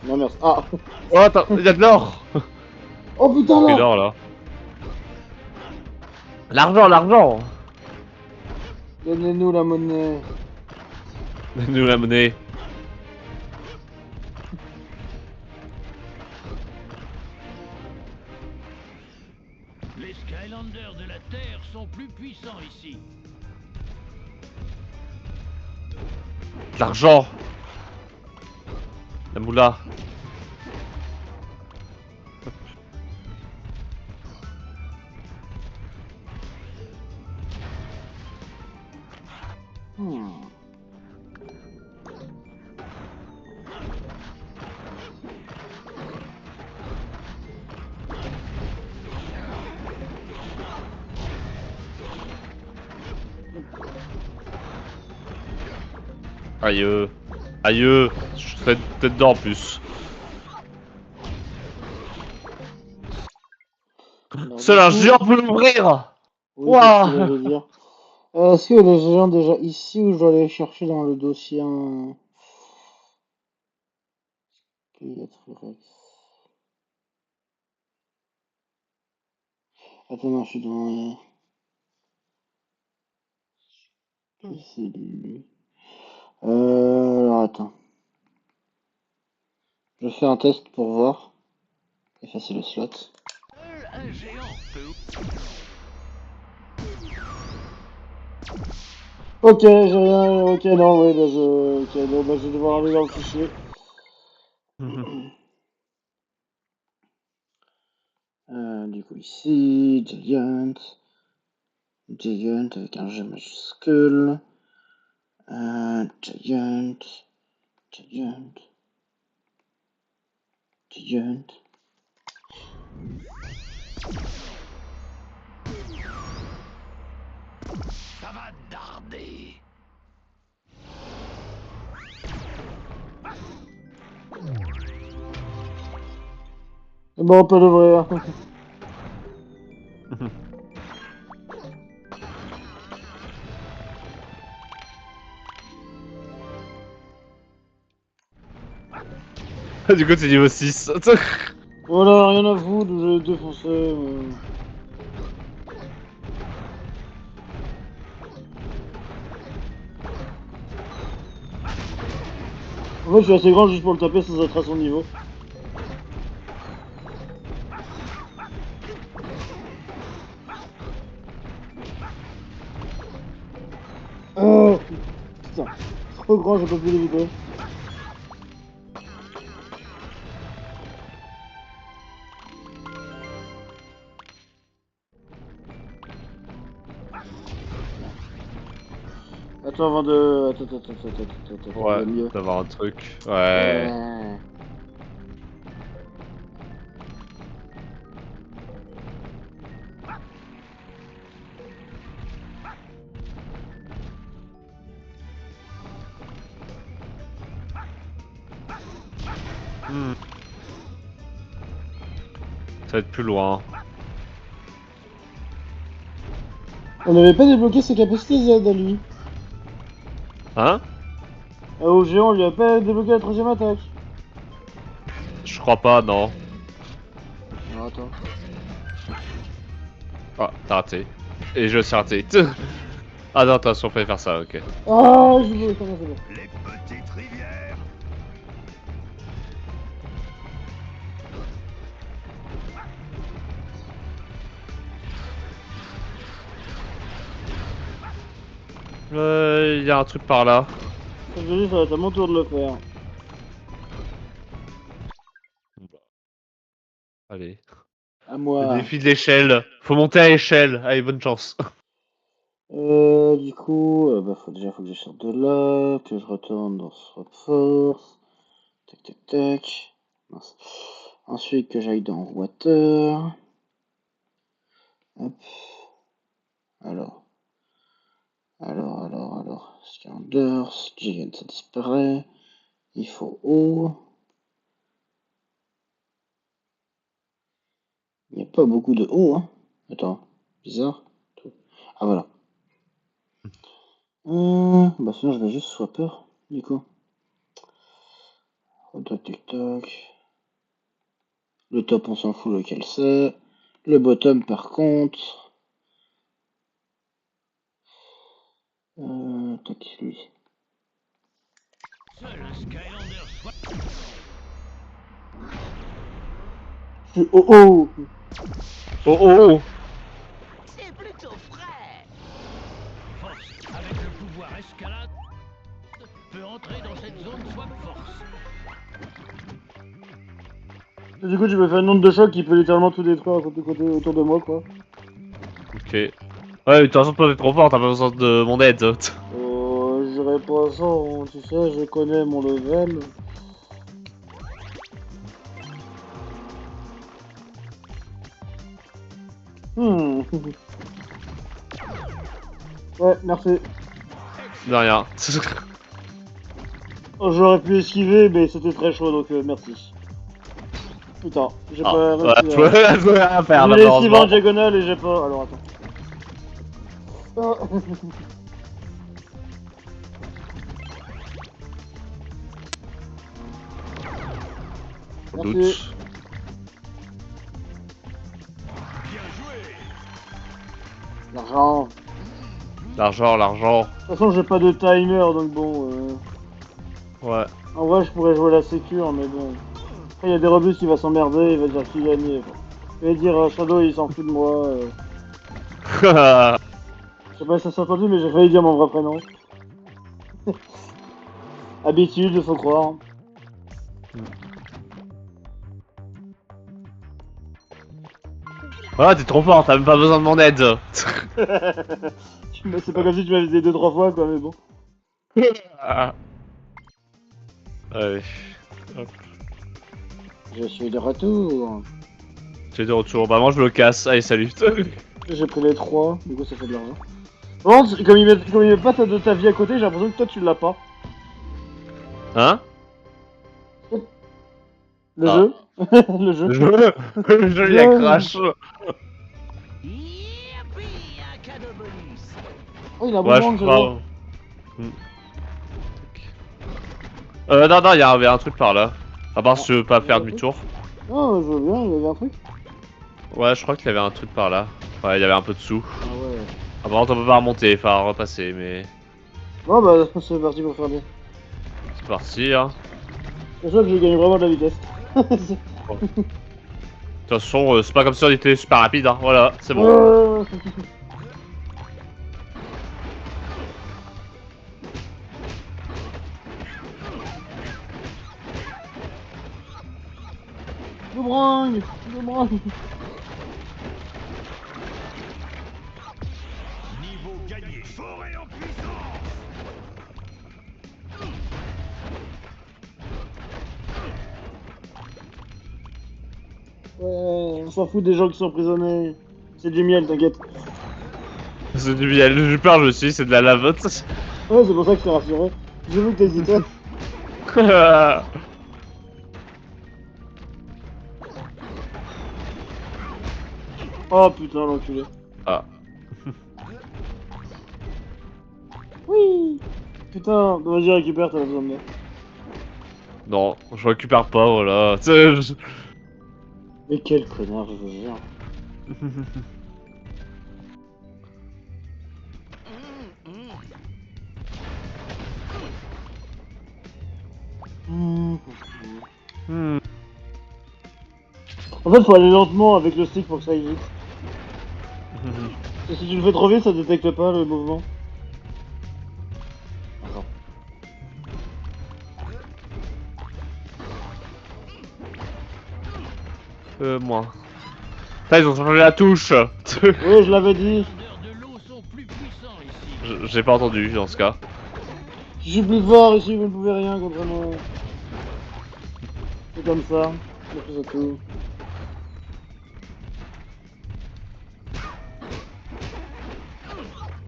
Non, merci. Ah. Oh, attends, il y a de l'or! Oh putain, Pris là. d'or là. L'argent, l'argent! Donnez-nous la monnaie. Nous la monnaie. Les Skylanders de la Terre sont plus puissants ici. L'argent! La moula. Hmm. Aïe. Aïe. Je serais peut-être dedans en plus. Alors, Seul du un coup- géant peut l'ouvrir! Oui, c'est ce que Waouh! j'allais dire. Est-ce que les géants déjà ici ou je dois aller chercher dans le dossier un... Rex. Attends, non, je suis dans... C'est lui. Alors attends. Je fais un test pour voir. Effacer le slot. Seul un géant peut... Ok, j'ai rien. Ok, non, ouais, bah je. Ok, non, bah je vais devoir aller dans le fichier. Du coup, ici, Giant. Giant avec un G majuscule. Giant. Giant. Giant. Ça va darder. Bon, on peut l'ouvrir. Du coup, c'est niveau 6. Voilà, rien à vous de défoncer. En fait, je suis assez grand juste pour le taper sans être à son niveau. Putain, trop grand, j'ai pas pu l'éviter. Attends, avant de... Attends, Ouais, mieux. d'avoir un truc. Ouais. Hmm. Ça va être plus loin. On n'avait pas débloqué ses capacités Z à lui. Hein? Au géant, on lui a pas débloqué la troisième attaque. Je crois pas, non. Alors, attends. Ah, t'as raté. Et je suis raté. Ah non, attention, fallait faire ça, ok. Ah, je veux, c'est bon, c'est bon. Les petites rivières. Il y a un truc par là. Ça veut dire, ça va être à mon tour de le faire. Allez. À Le moi. défi de l'échelle. Faut monter à l'échelle. Allez, bonne chance. Du coup, bah, faut que je sorte de là, que je retourne dans Swap Force. Tac, tac, tac. Mince. Ensuite, que j'aille dans Water. Hop. Alors. Skylanders, Gigant ça disparaît. Il faut eau. Il n'y a pas beaucoup de eau, hein. Attends, bizarre. Ah voilà. Bah sinon je vais juste swapper, du coup. Tac tac tac. Le top on s'en fout lequel c'est. Le bottom par contre. Tac lui. Seul un Skylander soit Oh oh. Oh oh C'est plutôt frais. force avec le pouvoir escalade peut entrer dans cette zone swap force. Du coup tu peux faire une onde de choc qui peut littéralement tout détruire à côté autour de moi quoi. Ok. Ouais, mais de toute façon, toi t'es trop fort, t'as pas besoin de mon aide. Je dirais pas ça, hein, tu sais, je connais mon level. Ouais, merci. De rien. Oh, j'aurais pu esquiver, mais c'était très chaud, donc merci. Putain, j'ai Ah, pas voilà, réussi je peux rien à faire, J'ai esquivé en malheureusement. diagonale et j'ai pas... Alors attends. Ah. Sans Merci. doute. Bien joué. L'argent. L'argent, l'argent. De toute façon, j'ai pas de timer, donc bon... Ouais. En vrai, je pourrais jouer la sécure, mais bon... Après, il y a des rebus qui va s'emmerder, il va dire qui gagnait. Il va dire Shadow, il s'en fout de moi. Je sais pas si ça s'est entendu, mais j'ai failli dire mon vrai prénom. Habitude, faut croire. Ah, t'es trop fort, t'as même pas besoin de mon aide. C'est pas comme si tu m'avais dit 2-3 fois, quoi, mais bon. Ah. Ouais. Hop. Je suis de retour. J'ai de retour. Bah, moi je me casse. Allez, salut. J'ai pris les 3, du coup ça fait de l'argent. Bon, comme il met pas de ta vie à côté, j'ai l'impression que toi tu l'as pas. Hein? Le Ah. jeu Le jeu. Le jeu, il a crash. Youpi, un cadeau bonus. Oh, il a un Ouais, boomerang, je c'est bon. crois. Non, non, il y avait un truc par là. À part si tu veux pas faire demi-tour. Oh, je veux bien, il y avait un truc. Ouais, je crois qu'il y avait un truc par là. Ouais, il y avait un peu de sous. Ah ouais. Ah, par contre, on peut pas remonter, enfin repasser, mais Bon bah, c'est parti pour faire bien. c'est parti, hein. C'est sûr que je gagne vraiment de la vitesse. De toute façon, c'est pas comme si on était super rapide, hein. Voilà, c'est bon. Boomerang. Niveau gagné. Forêt en puissance. Ouais, on s'en fout des gens qui sont emprisonnés. C'est du miel, t'inquiète. C'est du miel, j'ai peur, je me suis dit, c'est de la lave. Ouais, c'est pour ça que je t'ai rassuré. J'ai vu que t'hésitais. Oh putain, l'enculé. Ah. Oui. Putain, vas-y récupère, t'as besoin de moi. Non, je récupère pas, voilà. Tu sais, Mais quel connard, je veux dire. Hmm. En fait, faut aller lentement avec le stick pour que ça aille vite. Et si tu le fais trop vite, ça détecte pas le mouvement. Attends. Moi. Putain, ils ont changé la touche. Oui, je l'avais dit. Les de l'eau sont plus puissants ici. J'ai pas entendu dans ce cas. Je suis plus fort ici, vous ne pouvez rien contre moi. C'est comme ça. C'est tout.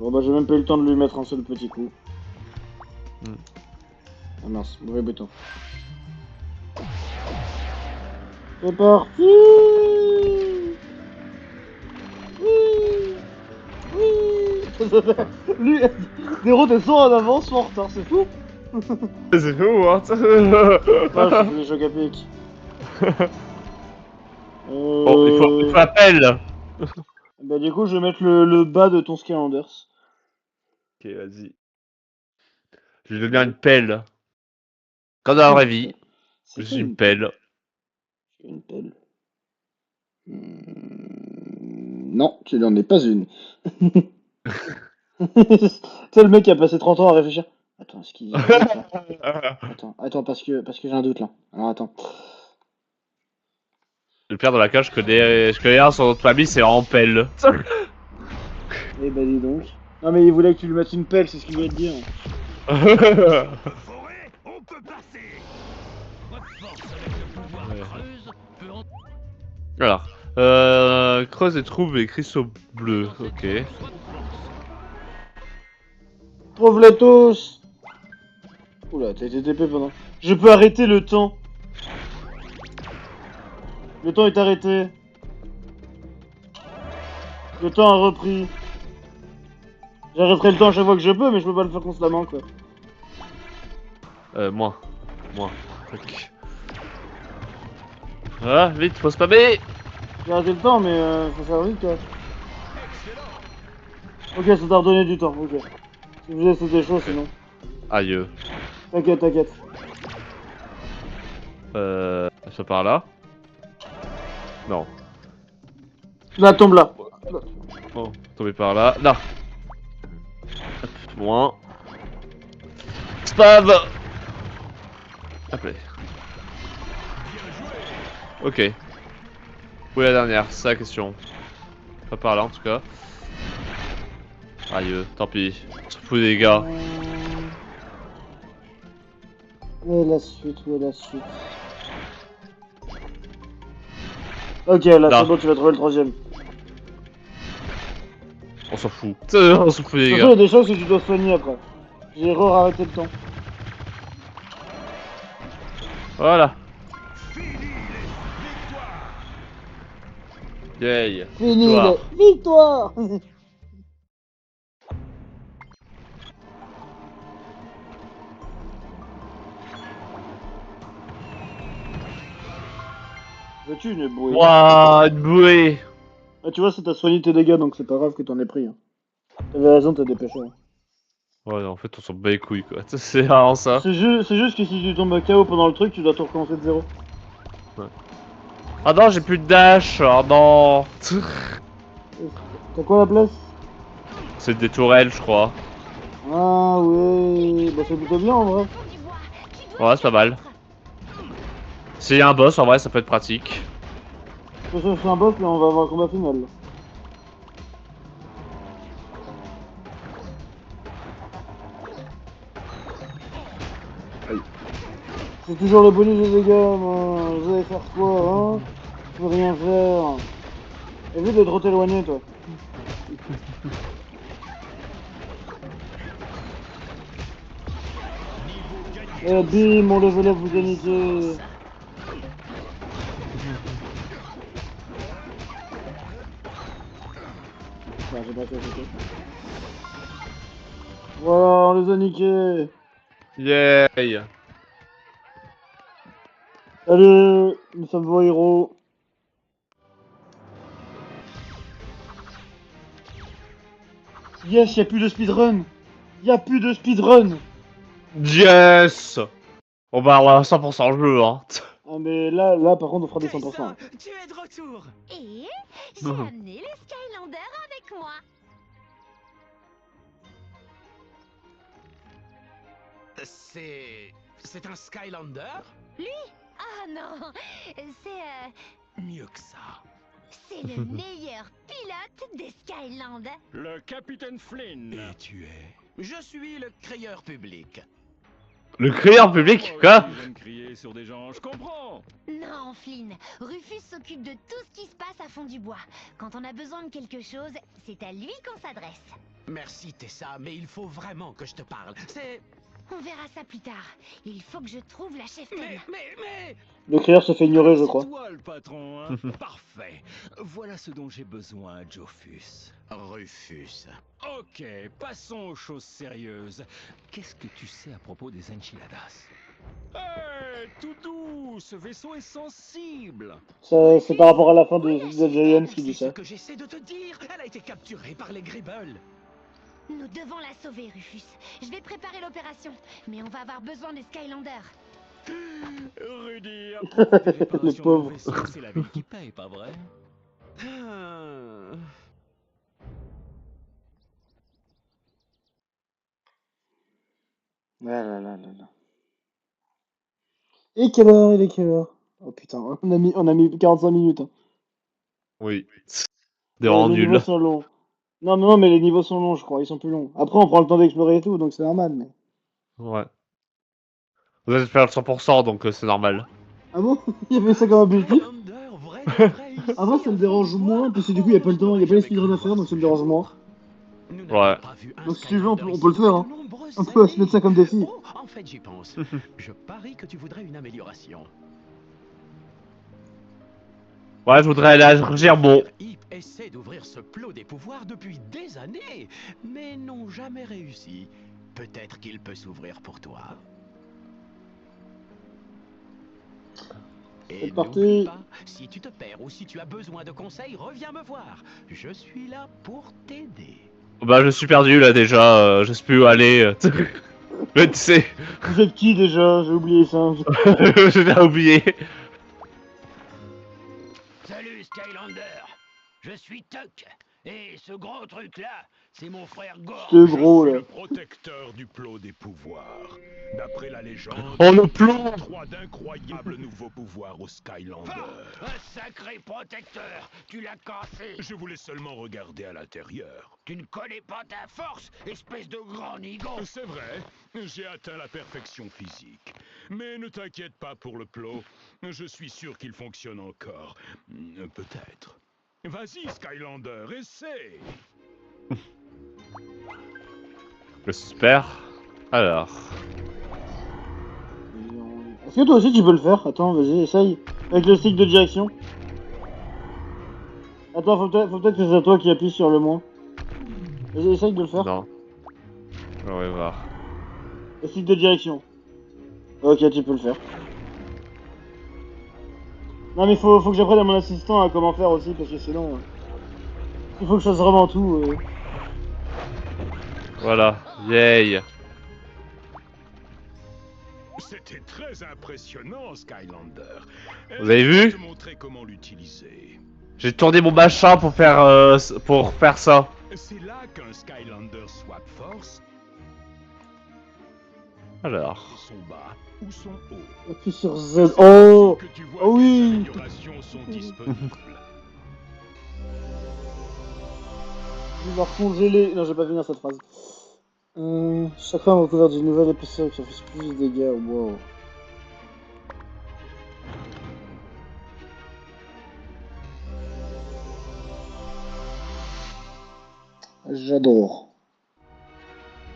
Bon bah j'ai même pas eu le temps de lui mettre un seul petit coup. Hmm. Ah mince, mauvais bouton. C'est parti. Oui. Oui. Lui, Nero t'es soit en avance, soit en retard, c'est tout. C'est fou, hein. Ah, je fais des chocs à pic. Bon, il faut appel. Bah du coup je vais mettre le bas de ton Skylanders. Ok, vas-y. Je vais devenir une pelle. Comme dans la vraie vie, je C'est quoi suis une pelle. Une pelle. Non, tu n'en es pas une. C'est le mec qui a passé 30 ans à réfléchir. Attends, est-ce qu'il... Attends, parce que j'ai un doute là. Alors attends. Le père dans la cage, je connais un, son autre famille, c'est en pelle. Eh bah dis donc. Non mais il voulait que tu lui mettes une pelle, c'est ce qu'il voulait te dire. Forêt, on peut passer. Votre force avec le pouvoir Ouais. creuse peut en... Alors, creuse et trouve les cristaux bleus, ok. Trouve-les tous. Oula, t'as été TP pendant. Je peux arrêter le temps. Le temps est arrêté. Le temps a repris. J'arrêterai le temps à chaque fois que je peux, mais je peux pas le faire constamment quoi. Moi. Ok. Ah, vite, faut spammer. J'ai arrêté le temps, mais faut faire vite quoi. Ok, ça t'a redonné du temps, ok. Si vous c'était chaud sinon. Aïe. T'inquiète. Ça par là. Non. Là, tombe là. Bon, tomber par là. Là. Hop, moins. Spam. Hop là. Ok. Où est la dernière? C'est la question. Pas par là en tout cas. Aïe, tant pis. On se fout des gars. Où est la suite? Ok, là, Là. c'est bon, tu vas trouver le troisième. On s'en fout. On s'en fout De des toute façon, il y gars. a des choses que tu dois soigner après. J'ai erreur arrêté le temps. Voilà. Yay. Fini Victoire. les victoires. Veux-tu une bouée? Ouah, une bouée. Ah, tu vois, ça t'a soigné tes dégâts, donc c'est pas grave que t'en aies pris. Hein. T'avais raison, t'as dépêché. Hein. Ouais, en fait, on s'en bat les couilles quoi. C'est vraiment ça. C'est juste que si tu tombes à KO pendant le truc, tu dois tout recommencer de zéro. Ah non, j'ai plus de dash. Oh non. T'as quoi à la place? C'est des tourelles, je crois. Ah ouais, bah c'est plutôt bien en vrai. Ouais, c'est pas mal. S'il y a un boss, en vrai, ça peut être pratique. De toute façon, c'est un boss, là on va avoir un combat final. Là. C'est toujours le bonus de dégâts, moi. Vous allez faire quoi, hein? Je peux rien faire. Évite de trop t'éloigner, toi. Eh bim, mon level up vous a niqué. Non, j'ai pas fait. Voilà, on les a niqués. Yay. Salut, nous sommes vos héros. Yes, y'a plus de speedrun. Y'a plus de speedrun. Yes. On va avoir 100% jeu, hein. Ah mais là par contre on fera des 100%. Jason, tu es de retour. Et j'ai amené les Skylanders avec moi. C'est un Skylander? Lui? Ah non, c'est Mieux que ça. c'est le meilleur pilote des Skylands. Le capitaine Flynn. Et tu es? Je suis le crayeur public. Le crier en public? Moi Quoi? aussi, j'aime crier sur des gens, je comprends. Non, Flynn. Rufus s'occupe de tout ce qui se passe à fond du bois. Quand on a besoin de quelque chose, c'est à lui qu'on s'adresse. Merci Tessa, mais il faut vraiment que je te parle. C'est... On verra ça plus tard. Il faut que je trouve la chef. Mais... Le crieur se fait ignorer, je C'est crois. toi le patron, hein. Parfait. Voilà ce dont j'ai besoin, Jofus. Rufus... Ok, passons aux choses sérieuses. Qu'est-ce que tu sais à propos des enchiladas? Hey, tout doux, ce vaisseau est sensible. Ça, c'est par rapport à la fin de Oui, The c'est Giants ça, qui dit c'est ce ça. que j'essaie de te dire. Elle a été capturée par les Gribbles. Nous devons la sauver, Rufus. Je vais préparer l'opération, mais on va avoir besoin des Skylanders. Rudy, à propos des réparations Le de pauvre. mon vaisseau, c'est la ville qui paye, pas vrai? Ah là là là là. Et quelle heure? Il est quelle heure? Oh putain, on a mis 45 minutes. Hein. Oui. Des Ouais, rangs les niveaux nuls. sont longs. Non, mais non, mais les niveaux sont longs, je crois. Ils sont plus longs. Après, on prend le temps d'explorer et tout, donc c'est normal. Mais... Ouais. Vous allez faire le 100%, donc c'est normal. Ah bon? Il y avait ça comme objectif? Skylander, vrai de vrai, ici, Après, ça à me fond dérange du bois. moins, parce que du coup, il y a pas le temps, il y a pas les speedruns à faire, donc ça me dérange moins. Nous Ouais. n'avons pas vu un Donc si tu veux, on peut Skylander le ici faire. depuis Hein. de nombreuses On peut se mettre ça années. comme défi. Oh, en fait, j'y pense. Je parie que tu voudrais une amélioration. Ouais, je voudrais aller à Gerbon. Hip essaie d'ouvrir ce plot des pouvoirs depuis des années, mais n'ont jamais réussi. Peut-être qu'il peut s'ouvrir pour toi. Et C'est parti. n'oublie pas, si tu te perds ou si tu as besoin de conseils, reviens me voir. Je suis là pour t'aider. Bah, je suis perdu là déjà, je sais plus où aller. Mais tu sais, Vous êtes qui déjà? J'ai oublié ça. j'ai déjà oublié. Salut Skylander, je suis Tuck, et ce gros truc là, c'est mon frère Gore. C'est gros là. Le protecteur du plot des pouvoirs. D'après la légende, Oh le plomb! trois d'incroyables nouveaux pouvoirs au Skylander. Ah, un sacré protecteur, tu l'as cassé. Je voulais seulement regarder à l'intérieur. Tu ne connais pas ta force, espèce de grand nigon. C'est vrai, j'ai atteint la perfection physique. Mais ne t'inquiète pas pour le plot, je suis sûr qu'il fonctionne encore. Peut-être. Vas-y, Skylander, essaie. J'espère. Alors. Est-ce que toi aussi tu peux le faire? Attends, vas-y, essaye. Avec le stick de direction. Attends, faut peut-être que c'est toi qui appuie sur le moins. Vas-y, essaye de le faire. Non. On va voir. Le stick de direction. Ok, tu peux le faire. Non mais faut que j'apprenne à mon assistant à comment faire aussi, parce que sinon... il faut que je fasse vraiment tout. Voilà. Yay. C'était très impressionnant, Skylander. Vous avez vu? Je vais te montrer comment l'utiliser. J'ai tourné mon machin pour faire ça. C'est là qu'un Skylander Swap Force Alors. est son bas ou son haut. Appuie sur Z. Oh! Que tu vois Oh que les oui! améliorations sont disponibles. Il va congeler. Non, je vais pas finir cette phrase. Chaque femme recouverte d'une nouvelle épaisseur qui fait plus de dégâts. Wow. J'adore.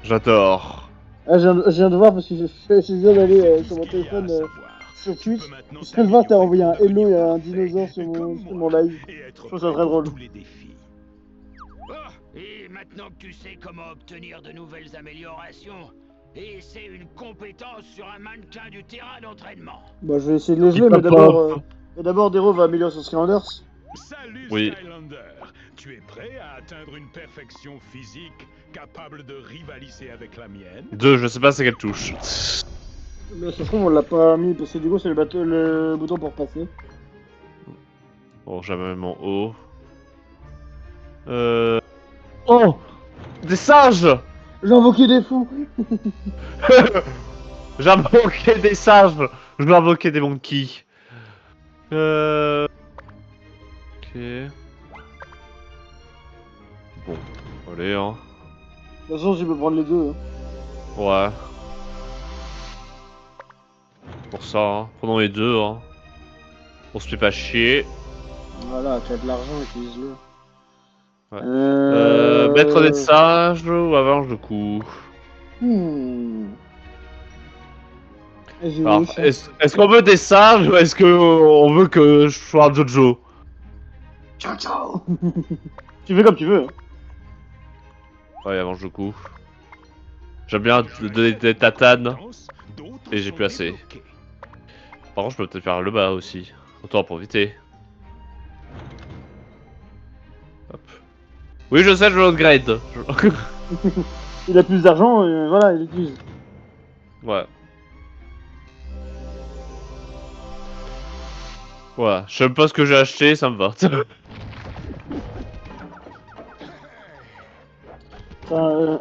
J'adore. Ah, je viens de voir parce que je viens d'aller sur mon Qu'est-ce qu'il y a à téléphone savoir? sur Tu peux Twitch. maintenant Je viens de voir que t'as envoyé un t'améliorer hello et un comme dinosaure sur comme mon moi, live. et être Je trouve ça prêt très pour drôle. tous les défis. Ah, et maintenant que tu sais comment obtenir de nouvelles améliorations, essaie une compétence sur un mannequin du terrain d'entraînement. Bah, je vais essayer de les geler, mais d'abord, Dero va améliorer son Skylanders. Salut Oui. Skylander, tu es prêt à atteindre une perfection physique capable de rivaliser avec la mienne? 2, je sais pas c'est quelle touche. Mais ça se trouve, on l'a pas mis parce que du coup, c'est le bouton pour passer. Bon, j'avais mon haut. Oh! Des singes! J'ai invoqué des fous! J'ai invoqué des singes! Je vais invoquer des monkeys. Ok. Bon, allez hein. De toute façon, je peux prendre les deux. Hein. Ouais. pour ça, hein. Prenons les deux, hein. On se fait pas chier. Voilà, tu as de l'argent, utilise-le. Ouais. Maître des sages ou avalanche de coups. J'ai Alors, oublié ça. est-ce qu'on veut des sages ou est-ce qu'on veut que je sois un Jojo? Ciao, ciao. Tu fais comme tu veux. Ouais, avalanche de coups. J'aime bien te donner des tatanes. Et j'ai plus assez. Par contre, je peux peut-être faire le bas aussi. Autant en profiter. Hop. Oui, je sais, je veux upgrade. Il a plus d'argent, voilà, il l'utilise. Ouais. Voilà, je sais même pas ce que j'ai acheté, ça me va. Enfin,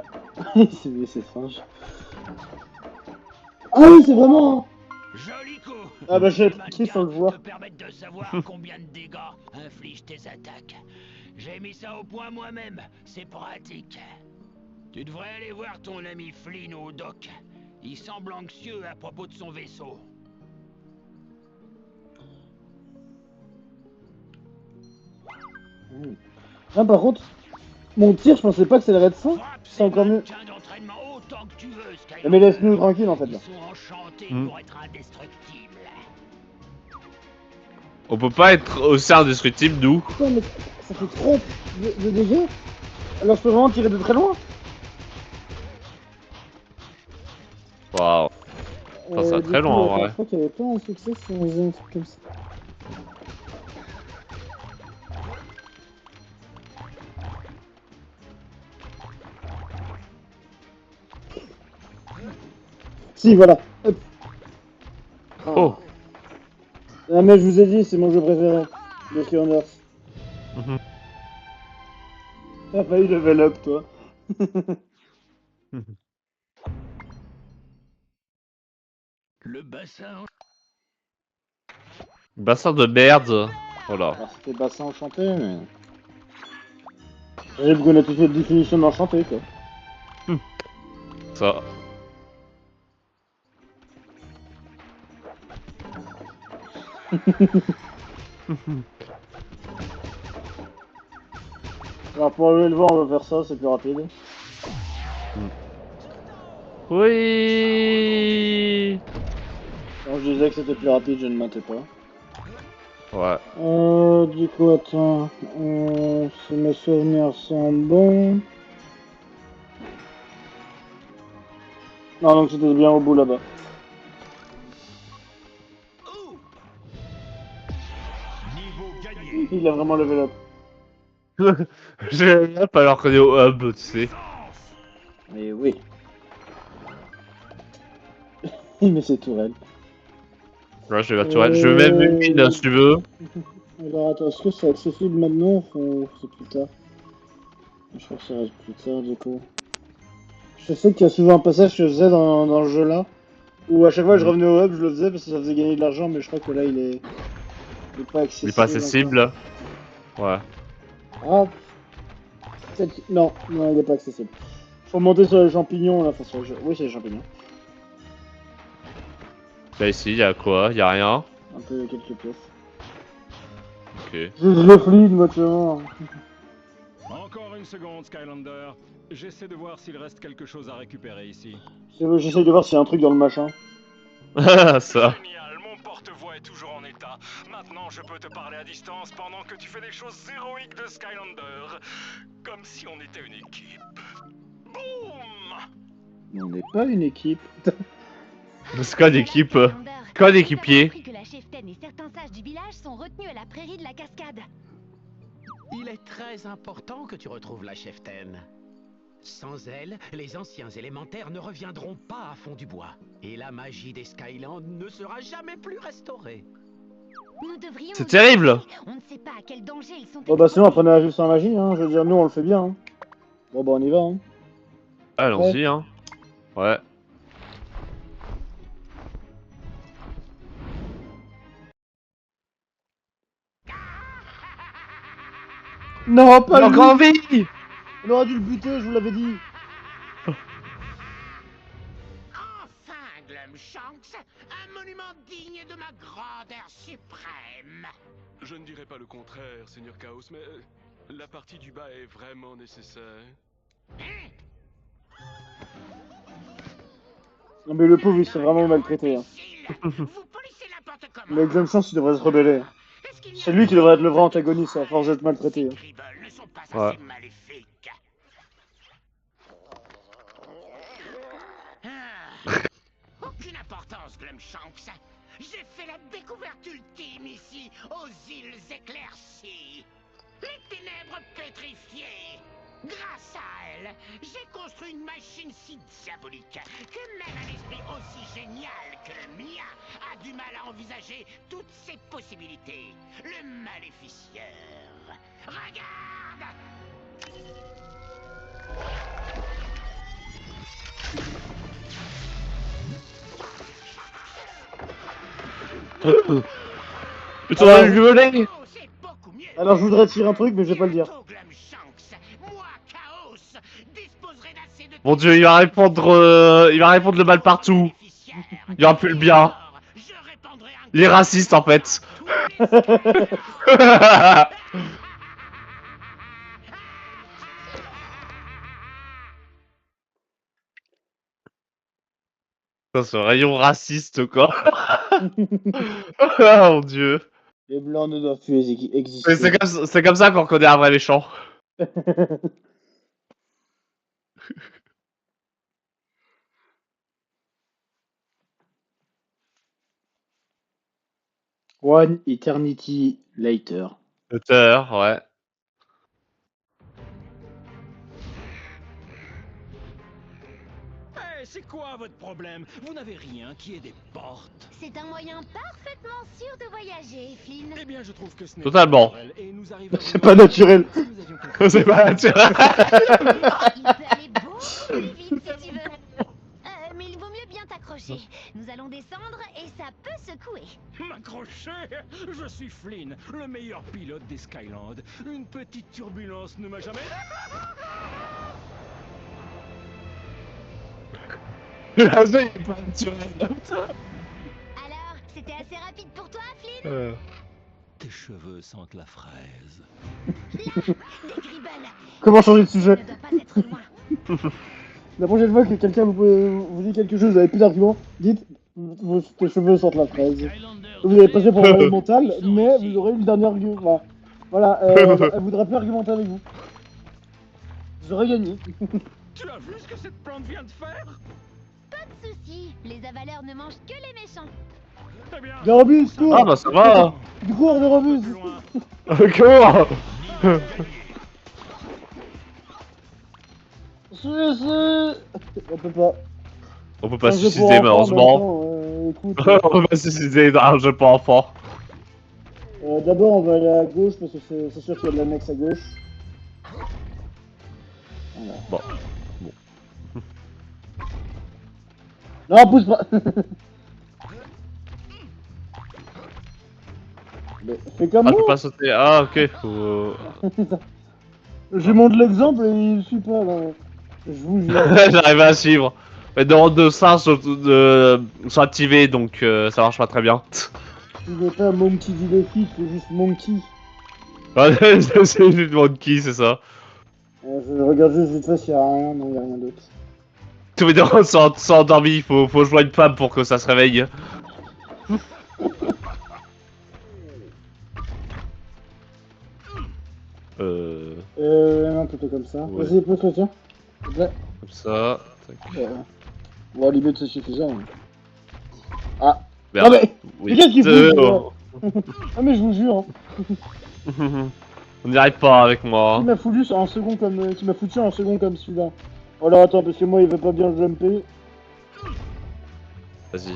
c'est singe. Ah oui, c'est vraiment. Joli coup. Ah bah j'ai Ces cliqué sans le manières voir. te permettent de savoir combien de dégâts infligent tes attaques. J'ai mis ça au point moi-même, c'est pratique. Tu devrais aller voir ton ami Flynn au dock. Il semble anxieux à propos de son vaisseau. Ah par contre, mon tir, je pensais pas que ça allait être ça. Frappe C'est ces encore mieux. mannequins d'entraînement autant que tu veux, Skylander. Mais laisse-nous tranquille en fait là. Ils sont enchantés Hmm. pour être indestructibles. On peut pas être aussi indestructible, nous. Putain, mais ça fait trop de dégâts. Alors je peux vraiment tirer de très loin. Waouh. Putain, ça va Du très coup, loin, en attends, vrai. je crois qu'il y avait pas un succès si on faisait un truc comme ça. Si, voilà. Hop. Oh. Ah mais je vous ai dit, c'est mon jeu préféré. Les Skylanders. Mhm. T'as failli level up, toi. Le bassin. Bassin de merde. Voilà. Alors c'était bassin enchanté, mais... J'ai qu'on a tous notre définition d'enchanté, quoi. Ça. Alors pour lever le vent, on va faire ça, c'est plus rapide. Oui. Quand je disais que c'était plus rapide, je ne mentais pas. Ouais. Du coup, attends. Si mes souvenirs sont bons... Non, donc c'était bien au bout là-bas. Niveau gagné. Il a vraiment level up. J'ai hop alors qu'on est au hub, tu sais. Mais oui. Mais c'est Tourelle. Ouais, je vais la tourelle. Je vais même une si tu veux. Alors attends, est-ce que c'est accessible maintenant ou c'est plus tard? Je crois que ça reste plus tard du coup. Je sais qu'il y a souvent un passage que je faisais dans le jeu là, où à chaque fois que je revenais au hub, je le faisais parce que ça faisait gagner de l'argent, mais je crois que là il est pas accessible. Il est pas accessible. Ouais. Ah, peut-être... Non, non, il est pas accessible. Faut monter sur les champignons là, enfin sur les... Oui, c'est les champignons. Là ici, il y a quoi? Il y a rien. Un peu quelques pièces. Ok. Je le fline, moi, tu vois. Encore une seconde, Skylander. J'essaie de voir s'il reste quelque chose à récupérer ici. J'essaye de voir s'il y a un truc dans le machin. Ça. Génial, mon porte-voix est toujours en état. Maintenant, je peux te parler à distance pendant que tu fais des choses héroïques de Skylander. Comme si on était une équipe. Boum! Mais on n'est pas une équipe. C'est quoi d'équipe? Skylander, Quoi nous d'équipier? avons appris que la cheftaine et certains sages du village sont retenus à la prairie de la cascade. Il est très important que tu retrouves la cheftaine. Sans elle, les anciens élémentaires ne reviendront pas à fond du bois. Et la magie des Skylands ne sera jamais plus restaurée. Nous devrions... C'est nous terrible. dépêcher. On ne sait pas à quel danger ils sont Bon bah sinon exposés. apprenez à vivre sans magie, hein. Je veux dire, nous on le fait bien. Hein. Bon bah on y va. Hein. Allons-y, hein. Ouais. Non, pas Il a lui. encore envie. On aurait dû le buter, je vous l'avais dit. Enfin, Glumshanks, un monument digne de ma grandeur suprême. Je ne dirais pas le contraire, Seigneur Chaos, mais la partie du bas est vraiment nécessaire. Non mais le pauvre il se fait vraiment maltraiter. Hein. Vous polissez n'importe comment. Mais Glumshanks il devrait se rebeller. C'est lui qui devrait être le vrai antagoniste à force d'être maltraité. Ces Gribbles ne sont pas Ouais. assez maléfiques. Aucune importance, Glumshanks. J'ai fait la découverte ultime ici, aux îles éclaircies. Les ténèbres pétrifiées. Grâce à elle, j'ai construit une machine si diabolique que même un esprit aussi génial que le mien a du mal à envisager toutes ses possibilités. Le maléficieur. Regarde! Putain, je volais. Oh, c'est beaucoup mieux. Alors je voudrais tirer un truc mais je vais pas le dire. Glumshanks, moi, Chaos, disposerai d'assez de Mon dieu, il va répondre le mal partout. Il y aura plus le bien. Je répandrai un Il est raciste en fait. Putain, ce rayon raciste quoi. Oh mon dieu. Les blancs ne doivent plus Mais exister. c'est comme ça qu'on reconnaît un vrai méchant. One Eternity Later. Auteur, ouais. Eh, c'est quoi votre problème? Vous n'avez rien qui ait des portes. C'est un moyen parfaitement sûr de voyager, Flynn. Eh bien, je trouve que ce n'est Totalement. pas naturel, et nous arriverions C'est pas naturel. si nous avions compris. C'est pas naturel. Il peut aller beaucoup plus vite si tu veux. Mais il vaut mieux bien t'accrocher. Nous allons descendre et ça peut secouer. M'accrocher? Je suis Flynn, le meilleur pilote des Skylands. Une petite turbulence ne m'a jamais... C'est pas naturel. Alors, c'était assez rapide pour toi, Flynn? Tes cheveux sentent la fraise. Là, des gribbles. Comment changer de sujet? Ne doit pas être loin. La prochaine fois que quelqu'un vous dit quelque chose, vous avez plus d'arguments, dites tes cheveux sortent la fraise. Vous avez passé pour un malade mental, mais vous aurez eu le dernier argument. Voilà, elle voudra plus argumenter avec vous. Vous aurez gagné. Tu as vu ce que cette plante vient de faire? Pas de soucis, les avaleurs ne mangent que les méchants. Eh bien... Garobus, cours! Ah bah ça va. Cours, Garobus! plus loin. Cours. On peut pas. On peut pas se Un jeu pour suicider enfants, malheureusement. en même temps, écoute, On peut pas se suicider dans un jeu pour enfants. d'abord on va aller à gauche parce que c'est sûr qu'il y a de l'annexe à gauche. Voilà. Bon. Non, pousse pas! Mais fais comme Ah, je peux moi! pas sauter. Ah, ok. Faut... Je montre l'exemple et il suit pas là. Je vous jure. J'arrive à suivre. Mais dans deux sens sont activés, donc ça marche pas très bien. Tu veux pas Monkey D. Luffy, c'est juste Monkey. Ouais, c'est juste Monkey, c'est ça. Je regarde juste vite fait s'il y a rien, non, il y a rien d'autre. Tous les deux sont endormis, faut jouer une femme pour que ça se réveille. Non, plutôt comme ça. Ouais. Vas-y, pousse le tien. S'il te plaît. Comme ça. Tac. Bon, à la limite, c'est suffisant. Ah. Merde. Ah, mais Oui. qu'est-ce qu'il fout, Oh. Ah, mais je vous jure, On n'y arrive pas avec moi. qui m'a foutu un second comme, qui m'a foutu un second comme celui-là. Oh là, attends, parce que moi, il veut pas bien jumper. Vas-y.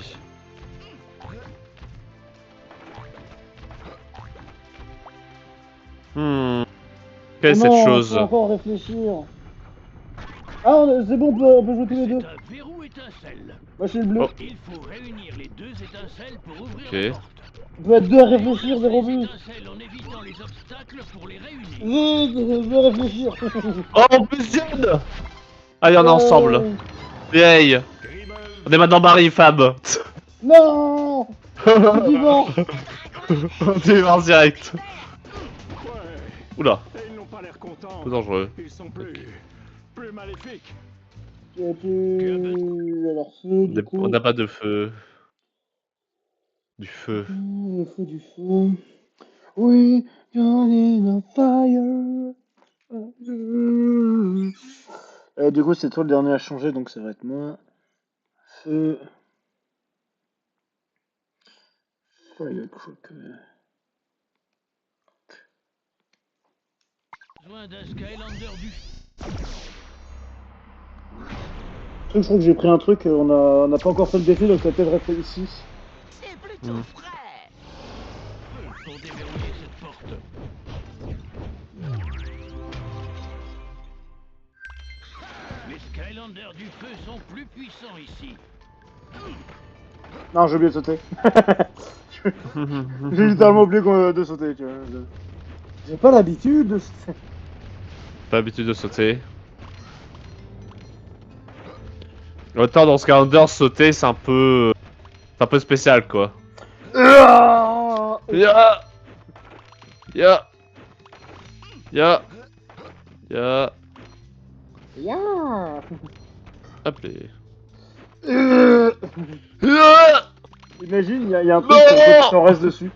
Quelle est Oh cette non, chose? faut encore réfléchir. Ah, c'est bon, on peut jouer tous les deux. C'est un verrou étincelle. Moi, je suis le bleu. Oh. Il faut réunir les deux étincelles pour ouvrir Ok. la porte. On peut être deux à réfléchir, Les zéro but. étincelles en évitant les obstacles pour les réunir. Vite, je veux réfléchir. Oh, on fusionne. Allez, on est ensemble. Vieille. On est maintenant Barry, Fab. Non. Vivant. On est vivant direct. Ouais. Oula, Et ils n'ont pas l'air contents. c'est dangereux. Ils sont plus maléfiques. Alors feu, du coup. On n'a pas de feu. Du feu. Le feu du feu. Oui, you're in a fire. Du coup, c'est toi le dernier à changer, donc ça va être moi. Feu. Firecracker. Besoin d'un Skylander du Je crois que j'ai pris un truc, on n'a pas encore fait le défi, donc ça peut-être être ici. C'est plutôt frais. feu pour déverrouiller cette porte. Les Skylanders du feu sont plus puissants ici. Non, j'ai oublié de sauter. J'ai littéralement oublié de sauter, tu vois. J'ai pas l'habitude de sauter. Pas l'habitude de sauter. Autant dans Skylander, sauter c'est un peu spécial quoi. Ya Ya Ya Ya Yeah. Hop les. Imagine, il y a un truc qui s'en reste dessus.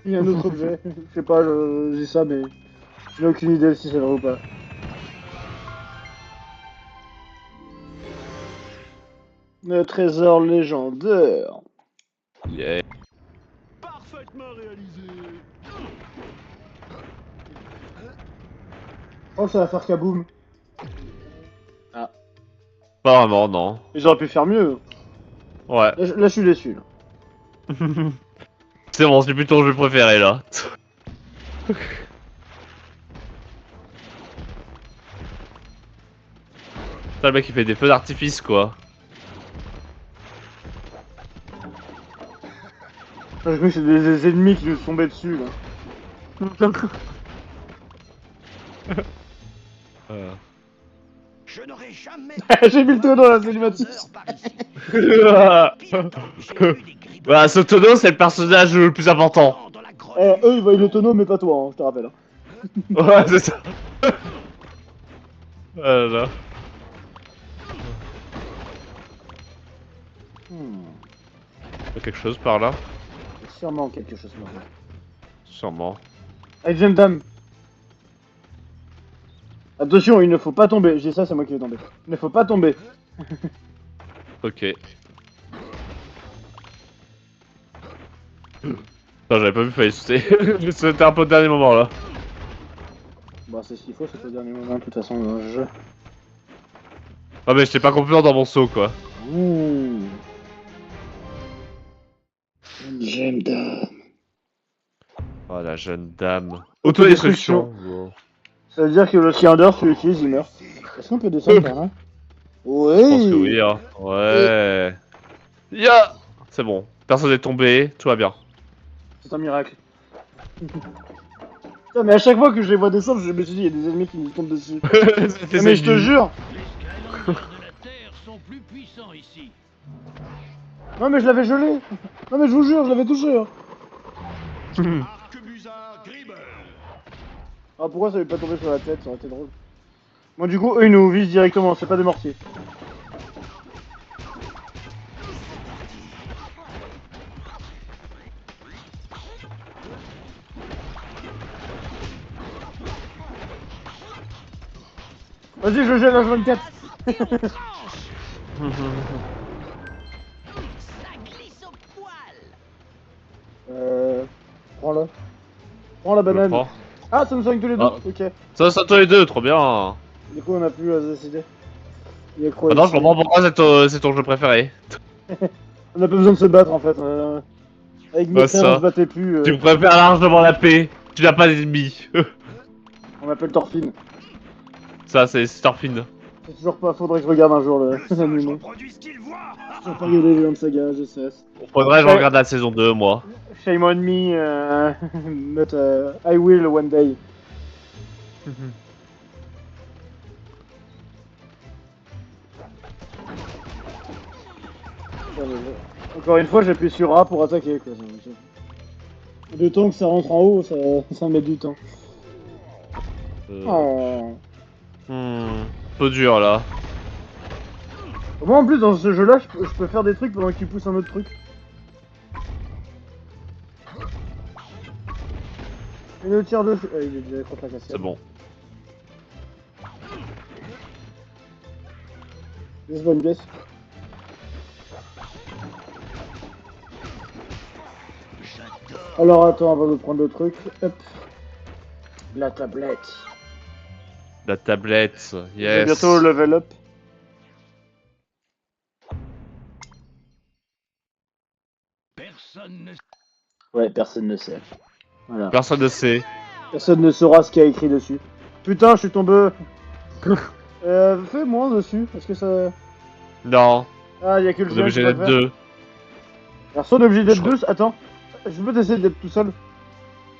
Il y a un autre objet. Je sais pas, je dis ça, mais je n'ai aucune idée si c'est vrai ou pas. Le trésor légendaire. Yeah. Parfaitement réalisé. Oh, ça va faire kaboom. Pas vraiment, non. Ils auraient pu faire mieux. Ouais. Là, je suis déçu. Là. C'est bon, c'est plutôt ton jeu préféré là. Putain, le mec il fait des feux d'artifice quoi. Je crois que c'est des ennemis qui nous sont tombés dessus là. Je n'aurais jamais. J'ai mis le tonneau dans la cinématique. Voilà, ce tonneau c'est le personnage le plus important. Eux ils voient le tonneau mais pas toi, hein, je te rappelle. Hein. Ouais, c'est ça. Voilà. Il y a quelque chose par là? Sûrement quelque chose maintenant. Sûrement. Allez, jeune dame. Attention, il ne faut pas tomber. Je dis ça, c'est moi qui vais tomber. Il ne faut pas tomber. Ok. Non, j'avais pas vu, fallait sauter. C'était un peu au dernier moment là. Bon, c'est ce qu'il faut, c'est au dernier moment, de toute façon, dans le jeu. Ah, mais j'étais pas confiant dans mon saut quoi. Ouh. Une jeune dame. Oh, la jeune dame. Autodestruction. Wow. Ça veut dire que le Skylander, tu l'utilises, il meurt. Est-ce qu'on peut descendre par là? Oui. Je pense que oui, hein. Ouais. Ya. C'est bon. Personne n'est tombé, tout va bien. C'est un miracle. Putain, mais à chaque fois que je les vois descendre, je me suis dit, il y a des ennemis qui nous tombent dessus. C'était Mais je te jure. Les Skylanders de la Terre sont plus puissants ici. Non, mais je l'avais gelé. Non, mais je vous jure, je l'avais touché. Hein. Arquebusard Gribble. Ah, pourquoi ça avait pas tombé sur la tête? Ça aurait été drôle. Bon, du coup, eux, ils nous visent directement, c'est pas des mortiers. Vas-y, je gèle H24. Ça glisse au poil. Prends-la. Prends la Je le banane. prends. Ah, ça nous soigne tous les deux. Ah. Ok. Ça toi les deux, trop bien. Du coup, on a plus à se décider. Il y a quoi Maintenant, je ici? comprends pourquoi c'est ton jeu préféré. On n'a pas besoin de se battre en fait. Avec mes Bah, frères, ça. on se battait plus. Tu préfères largement la paix. Tu n'as pas d'ennemis. On m'appelle Thorfinn. Ça, c'est Starfin. C'est toujours pas. Faudrait que je regarde un jour le l'anime. Produit ce qu'il voit. J'ai pas regardé Villain Saga, je sais. Faudrait que je regarde la saison 2, moi. Shame on me, but I will one day. Encore une fois, j'appuie sur A pour attaquer, quoi. Le temps que ça rentre en haut, ça met du temps. Oh. Peu dur là. Moi en plus dans ce jeu là je peux faire des trucs pendant qu'il pousse un autre truc. Il nous tire dessus. Ah, il est déjà contre la cassière. C'est bon. Laisse bonne pièce. Alors attends avant de prendre le truc. Hop. La tablette. La tablette, J'ai yes. bientôt level up. Personne ne Ouais, personne ne sait. Voilà. Personne ne sait. Personne ne saura ce qu'il y a écrit dessus. Putain, je suis tombé. Fais moins dessus. Est-ce que ça. Non, Ah, il y a que le on est géant obligé qui va d'être le faire. deux. Alors, soit on est obligé d'être Je deux. Attends. Je peux essayer d'être tout seul.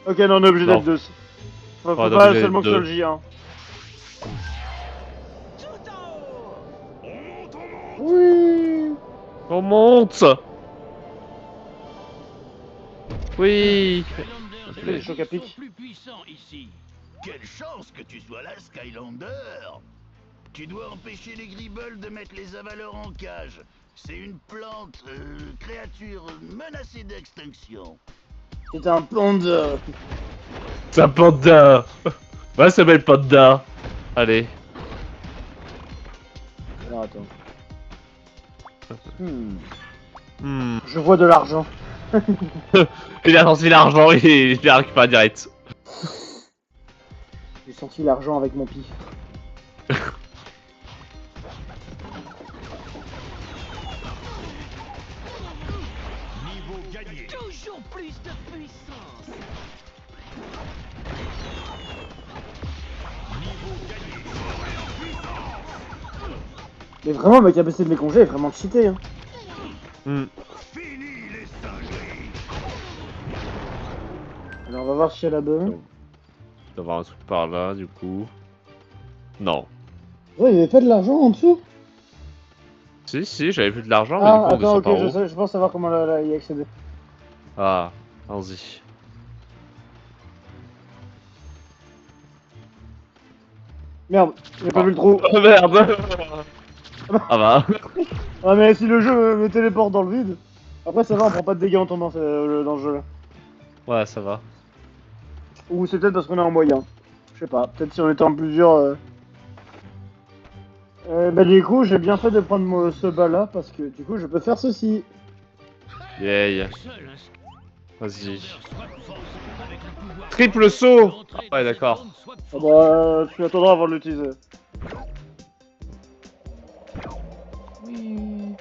Ok, non, on est obligé Non. d'être deux. Faut on est pas obligé seulement que d'être ce soit le J1. Oui. On monte. Oui. Skylanders Les chocs à pic. sont plus puissants ici. Quelle chance que tu sois là, Skylander! Tu dois empêcher les Gribbles de mettre les avaleurs en cage. C'est une plante, créature menacée d'extinction. C'est un panda. C'est un panda. Ouais, ça s'appelle panda. Allez. Alors, attends. Hmm. Je vois de l'argent. Il a senti l'argent et il l'a récupéré direct. J'ai senti l'argent avec mon pif. Niveau gagné. Toujours plus de puissance! Niveau gagné. Mais vraiment, ma capacité de les congés est vraiment cheatée. Hein. Hmm. Fini les singeries. Alors, on va voir si elle a bonne. Il doit y avoir un truc par là, du coup. Non. Ouais, il y avait pas de l'argent en dessous. Si, j'avais vu de l'argent, mais Ah, du coup, on attends, descend ok, par je haut. sais, je pense savoir comment y accéder. Ah, allons-y. Merde, j'ai pas vu le trou. Oh merde. Ah bah. Ah, mais si le jeu me téléporte dans le vide. Après, ça va, on prend pas de dégâts en tombant dans ce jeu là. Ouais, ça va. Ou c'est peut-être parce qu'on est en moyen. Je sais pas, peut-être si on était en plusieurs. Bah, du coup, j'ai bien fait de prendre ce bas là parce que du coup, je peux faire ceci. Yay. Seul un Vas-y. Swap Force avec le pouvoir Triple saut. d'entrée Ouais, de d'accord. cette zone Swap Ah Force. bah, tu attendras avant de l'utiliser. Oui.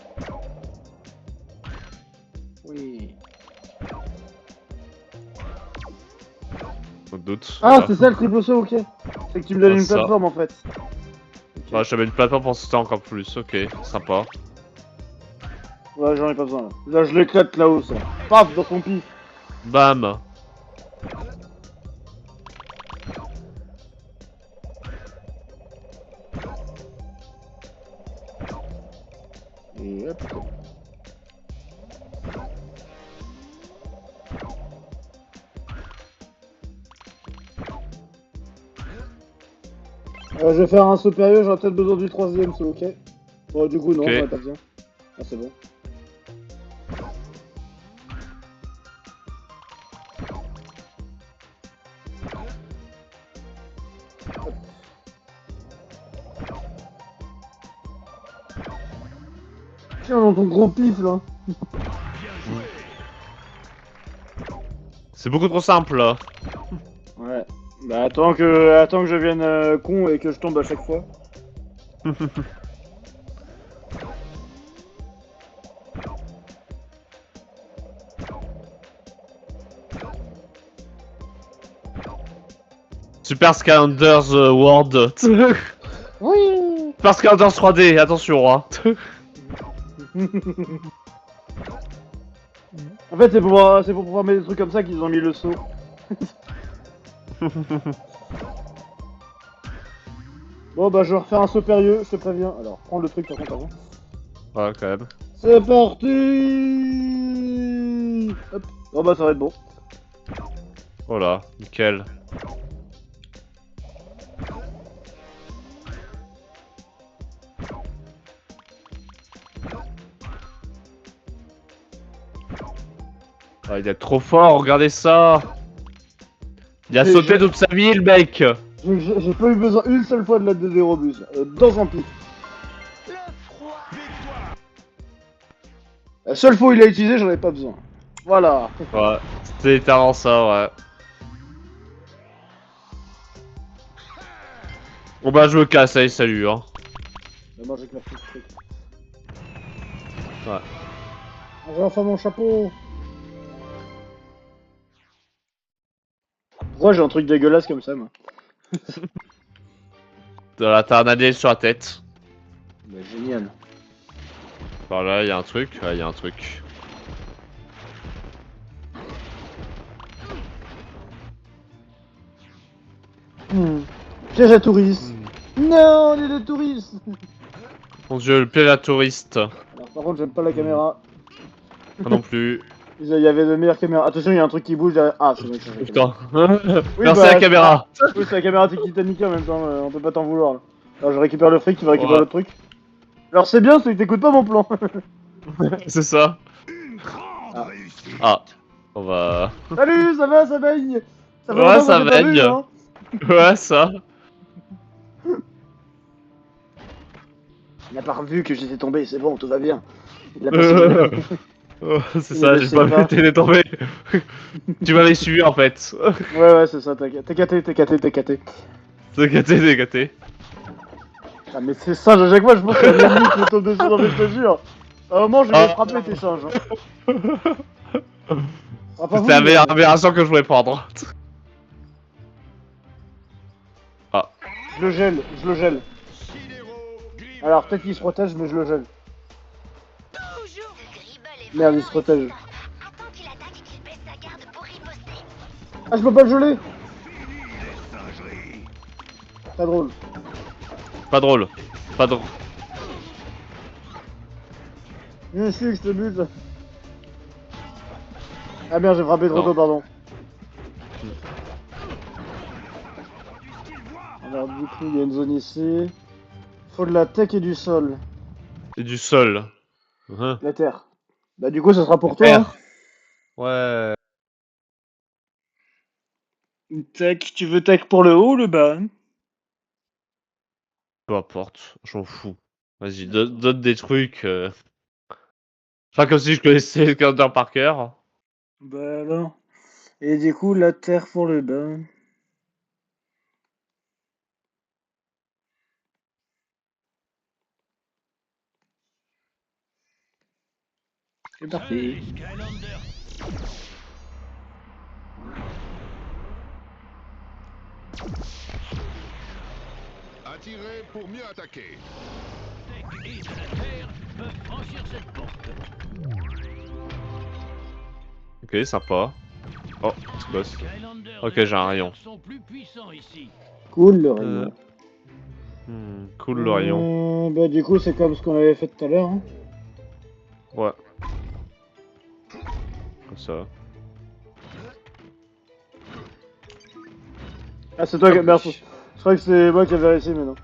Oui. Sans doute. Ah, c'est ça le triple saut, ok. C'est que tu me donnes Ah, une ça. plateforme en fait. Bah, j'avais une plateforme pour sauter encore plus. Ok, sympa. Ouais, j'en ai pas besoin là. Là, je l'éclate là-haut, ça. Paf, dans son pif. Bam. Et hop. Je vais faire un saut périlleux, j'aurai peut-être besoin du troisième saut, ok. Bon, du coup, non, Ok. j'en ai pas besoin. Ah, c'est bon. Hop. Tiens, dans ton gros pif là. C'est beaucoup trop simple là. Ouais. Bah attends que je devienne con et que je tombe à chaque fois. Super Skylanders World. Oui. Super Skylanders 3D, attention hein. En fait c'est pour pouvoir mettre des trucs comme ça qu'ils ont mis le saut. Bon bah je vais refaire un saut périlleux, je te préviens. Alors prends le truc par contre avant. Ouais, quand même. C'est parti. Hop. Oh bah ça va être bon. Voilà, nickel. Ah, il est trop fort, regardez ça. Il a Et sauté je- toute sa vie, le mec. J'ai pas eu besoin une seule fois de l'aide de Zérobus. Dans un pic. La seule fois où il l'a utilisé, j'en avais pas besoin. Voilà. Ouais, c'était littéralement ça, ouais. Bon bah je me casse, allez, salut, hein. Bah, moi j'ai que la petite truc. Ouais. J'ai enfin mon chapeau. Pourquoi j'ai un truc dégueulasse comme ça, moi? Là, t'as un alien sur la tête. Bah génial. Par là, il y a un truc. Ouais, il y a un truc. Piège à touristes. Non, on est des touristes. Mon dieu, le piège à touriste. Alors par contre, j'aime pas la caméra. Moi non plus. Il y avait de meilleures caméras. Attention, il y a un truc qui bouge derrière. Ah, c'est vrai que c'est la caméra. Putain. Oui, Merci bah, la caméra. Oui, c'est la caméra Titanic en même temps, on peut pas t'en vouloir. Là. Alors je récupère le fric, tu vas récupérer Ouais. l'autre truc. Alors c'est bien, c'est que t'écoutes pas mon plan. C'est ça. Ah. On va... Salut, ça va, ça baigne. Ça fait Ouais, longtemps ça qu'on s'est pas baigne. vu, hein. Ouais, ça. Il n'a pas revu que j'étais tombé, c'est bon, tout va bien. Il l'a pas suivi. Oh, c'est Il ça, ne j'ai sait pas pas. vu t'es tombé. Tu m'avais suivi en fait. Ouais, c'est ça, t'es gâté. T'es gâté, t'es gâté. Ah, mais c'est singe, à chaque fois je pense qu'il y a un ennemi qui me tombe dessus, non mais je te jure. À un moment, je vais les frapper tes singes. Hein. Ah, pas C'était la vous, meilleure mais- aberration que je voulais prendre. Ah. Je le gèle, je le gèle. Alors peut-être qu'il se protège, mais je le gèle. Toujours. Ce Gribble est Merde, il vraiment se protège. résistant. Attends qu'il attaque et qu'il baisse sa garde pour riposter. Ah, je peux pas le geler. Pas drôle. Pas drôle. Pas drôle. Bien sûr que je te bute. Ah merde, j'ai frappé trop Non. tôt, pardon. Alors du coup, il y a une zone ici. Faut de la tech et du sol. Et du sol. Hein. La terre. Bah du coup, ça sera pour La toi. terre. Hein. Ouais. Une tech, tu veux tech pour le haut ou le bas? Peu importe, j'en fous. Vas-y, donne des trucs. Pas comme si je connaissais le counter par cœur. Bah alors. Et du coup, la terre pour le bas. C'est Salut les parti. Skylanders. Attirer pour mieux attaquer. Tech et de la Terre peuvent franchir cette porte. Ok, sympa. Oh, c'est quoi ça? Skylanders Ok, de la j'ai un Terre rayon. sont plus puissants ici. Cool le rayon. Cool le rayon. Bah du coup, c'est comme ce qu'on avait fait tout à l'heure. Hein. Ouais. Comme ça. Ah, c'est toi qui... Merci. Je croyais que c'est moi qui avais réussi, mais non.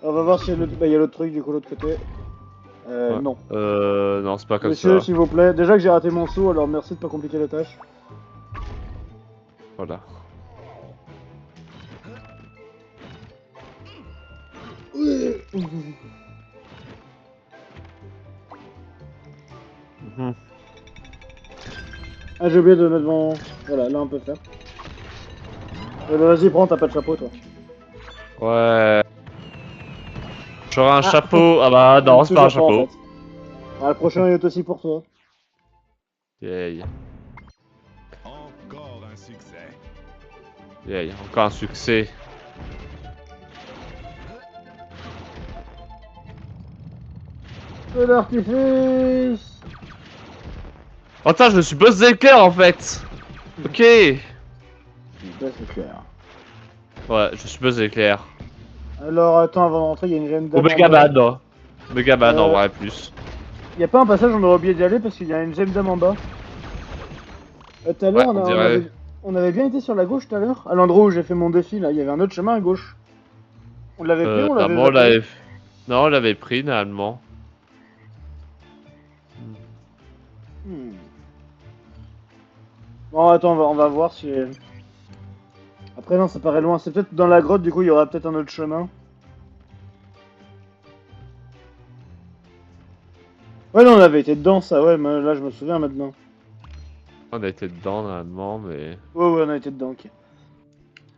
Alors, on va voir s'il y a l'autre... Bah, il y a l'autre truc, du coup, l'autre côté. Ouais. Non. Non, c'est pas comme Monsieur, ça. s'il vous plaît. Déjà que j'ai raté mon saut, alors merci de pas compliquer la tâche. Voilà. Mhm. Ah, j'ai oublié de mettre mon... Voilà, là on peut le faire. Bah, vas-y, prends, t'as pas de chapeau, toi. Ouais. J'aurais un chapeau. Ah bah non, c'est pas un Toujours chapeau. en fait. Ah, le prochain est aussi pour toi. Yay. Encore un succès. Yay. Encore un succès. Feu d'artifice. Oh putain, je me suis buzzé le cœur en fait. Ok. Bah, c'est clair. Ouais, je suis buzzé l'éclair. Alors, attends, avant de rentrer, il y a une jeune dame. Au Megaman, non. Megaman en Euh. vrai plus. Y a pas un passage où on aurait oublié d'y aller parce qu'il y a une gemme d'âme en bas. Tout à l'heure, Ouais, on dirait. on avait bien été sur la gauche tout à l'heure. À l'endroit où j'ai fait mon défi, là, il y avait un autre chemin à gauche. On l'avait pris ou on l'avait Normalement, on zappé? l'avait. Non, on l'avait pris, normalement. Bon, attends, on va voir si... Après, non, ça paraît loin. C'est peut-être dans la grotte, du coup, il y aura peut-être un autre chemin. Ouais, non, on avait été dedans, ça, ouais, mais là, je me souviens maintenant. On a été dedans, normalement, mais. Ouais, on a été dedans, ok.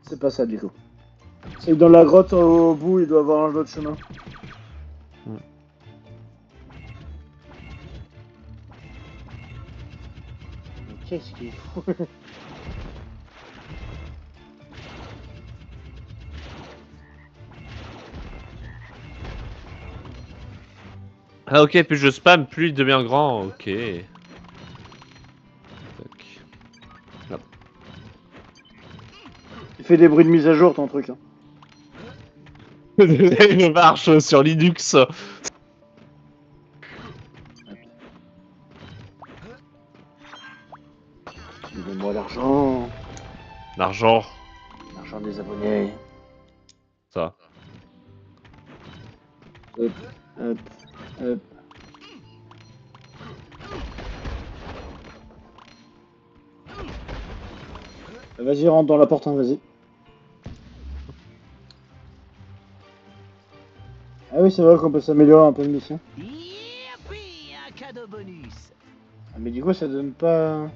C'est pas ça, du coup. C'est que dans la grotte, au bout, il doit y avoir un autre chemin. Qu'est-ce qu'il est fou. Ah, ok, plus je spam, plus il devient grand. Ok. Tac. Il fait des bruits de mise à jour, ton truc. Hein. Je marche sur Linux. Donnez-moi l'argent. L'argent. L'argent des abonnés. Ça. Hop, hop, hop. Vas-y, rentre dans la porte, hein, vas-y. Ah oui, c'est vrai qu'on peut s'améliorer un peu de mission. Youpi, un cadeau bonus. Ah, mais du coup, ça donne pas...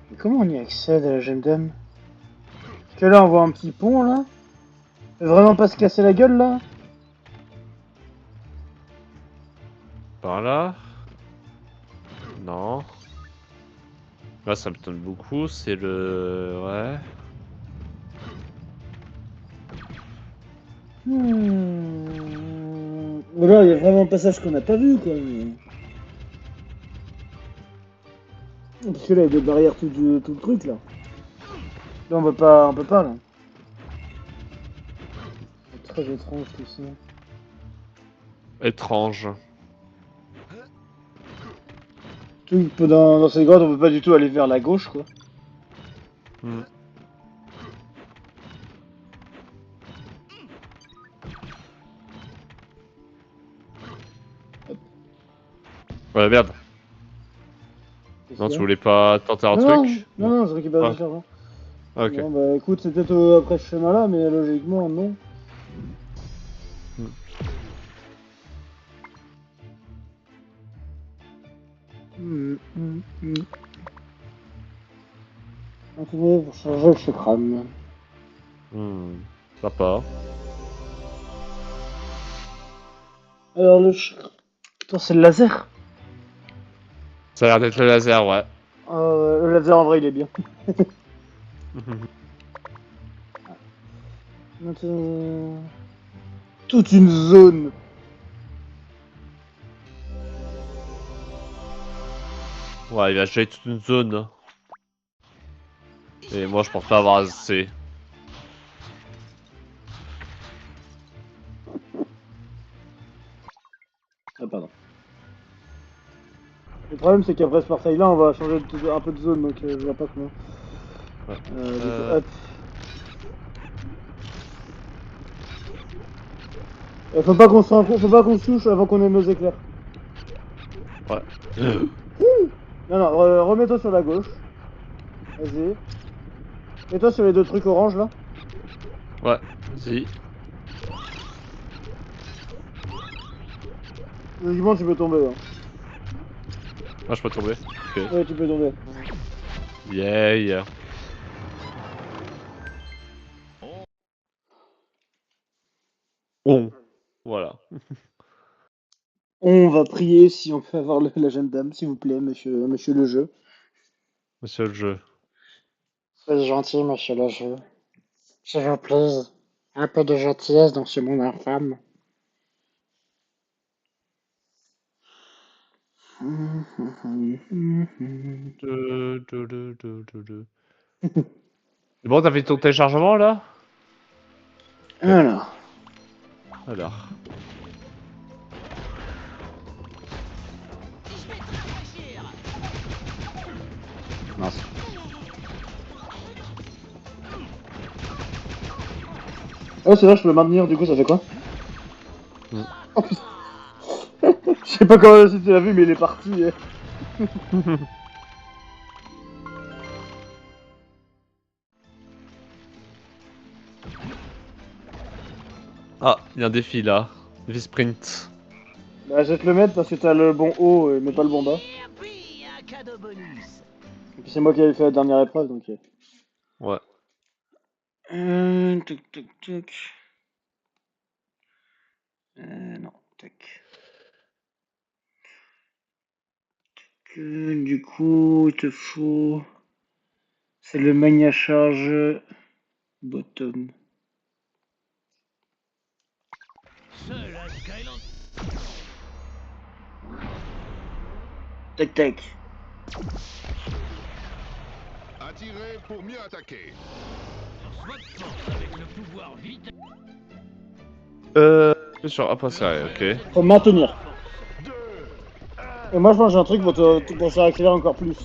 Mais comment on y accède à la gemme d'âme? Parce que là, on voit un petit pont, là. Faut vraiment pas se casser la gueule, là? Par là. Non. Là, ça me donne beaucoup. C'est le. Ouais. Mais là, il y a vraiment un passage qu'on n'a pas vu, quoi. Parce que là, il y a des barrières tout le truc, là. Là, on peut pas, là. C'est très étrange, tout ça. Étrange. Tout dans cette grotte, on peut pas du tout aller vers la gauche, quoi. Ouais, merde. Qu'est-ce Non, qu'il y tu a? voulais pas tenter un Non, truc? non, je récupère Ah. le servant. Ah, ok. Non, bah écoute, c'est peut-être après ce chemin-là, mais logiquement, non. Continuez pour changer le crâne. Sympa. Alors, Putain, c'est le laser. Ça a l'air d'être le laser, ouais. Le laser, en vrai, il est bien. Maintenant... Toute une zone. Ouais, il va gérer toute une zone. Hein. Et moi, je pense pas avoir assez. Ah, pardon. Le problème, c'est qu'après ce portail-là, on va changer un peu de zone, donc je vois pas comment. Ouais. Du coup, hop. Faut pas qu'on se touche avant qu'on ait nos éclairs. Ouais. Non, remets-toi sur la gauche. Vas-y. Mets-toi sur les deux trucs orange là. Ouais, si. Logiquement, tu peux tomber. Hein. Ah, je peux tomber. Ok. Ouais, tu peux tomber. Yeah. Bon. Voilà. On va prier si on peut avoir la jeune dame, s'il vous plaît, monsieur le jeu. Monsieur le jeu. Soyez gentil, monsieur le jeu. S'il vous plaît, un peu de gentillesse dans ce monde infâme. Bon, t'as fait ton téléchargement là? Alors. Mince. Oh, c'est là, je peux le maintenir, du coup, ça fait quoi? Oh putain. Je sais pas comment si tu l'as vu, mais il est parti. Ah, il y a un défi là. Défi sprint. Bah, je vais te le mettre parce que t'as le bon haut, mais pas le bon bas. Et puis, un cadeau bonus. Et puis c'est moi qui avais fait la dernière épreuve, donc... Ouais. Toc toc toc. Non, tac. Du coup, il te faut... C'est le Mania Charge Bottom. Seul un Skyland. Tac tac. Attirez pour mieux attaquer. Swap Force avec le pouvoir vite. Sur après ça, ok. Faut maintenir. Et moi je pense que j'ai un truc pour ça accélérer encore plus.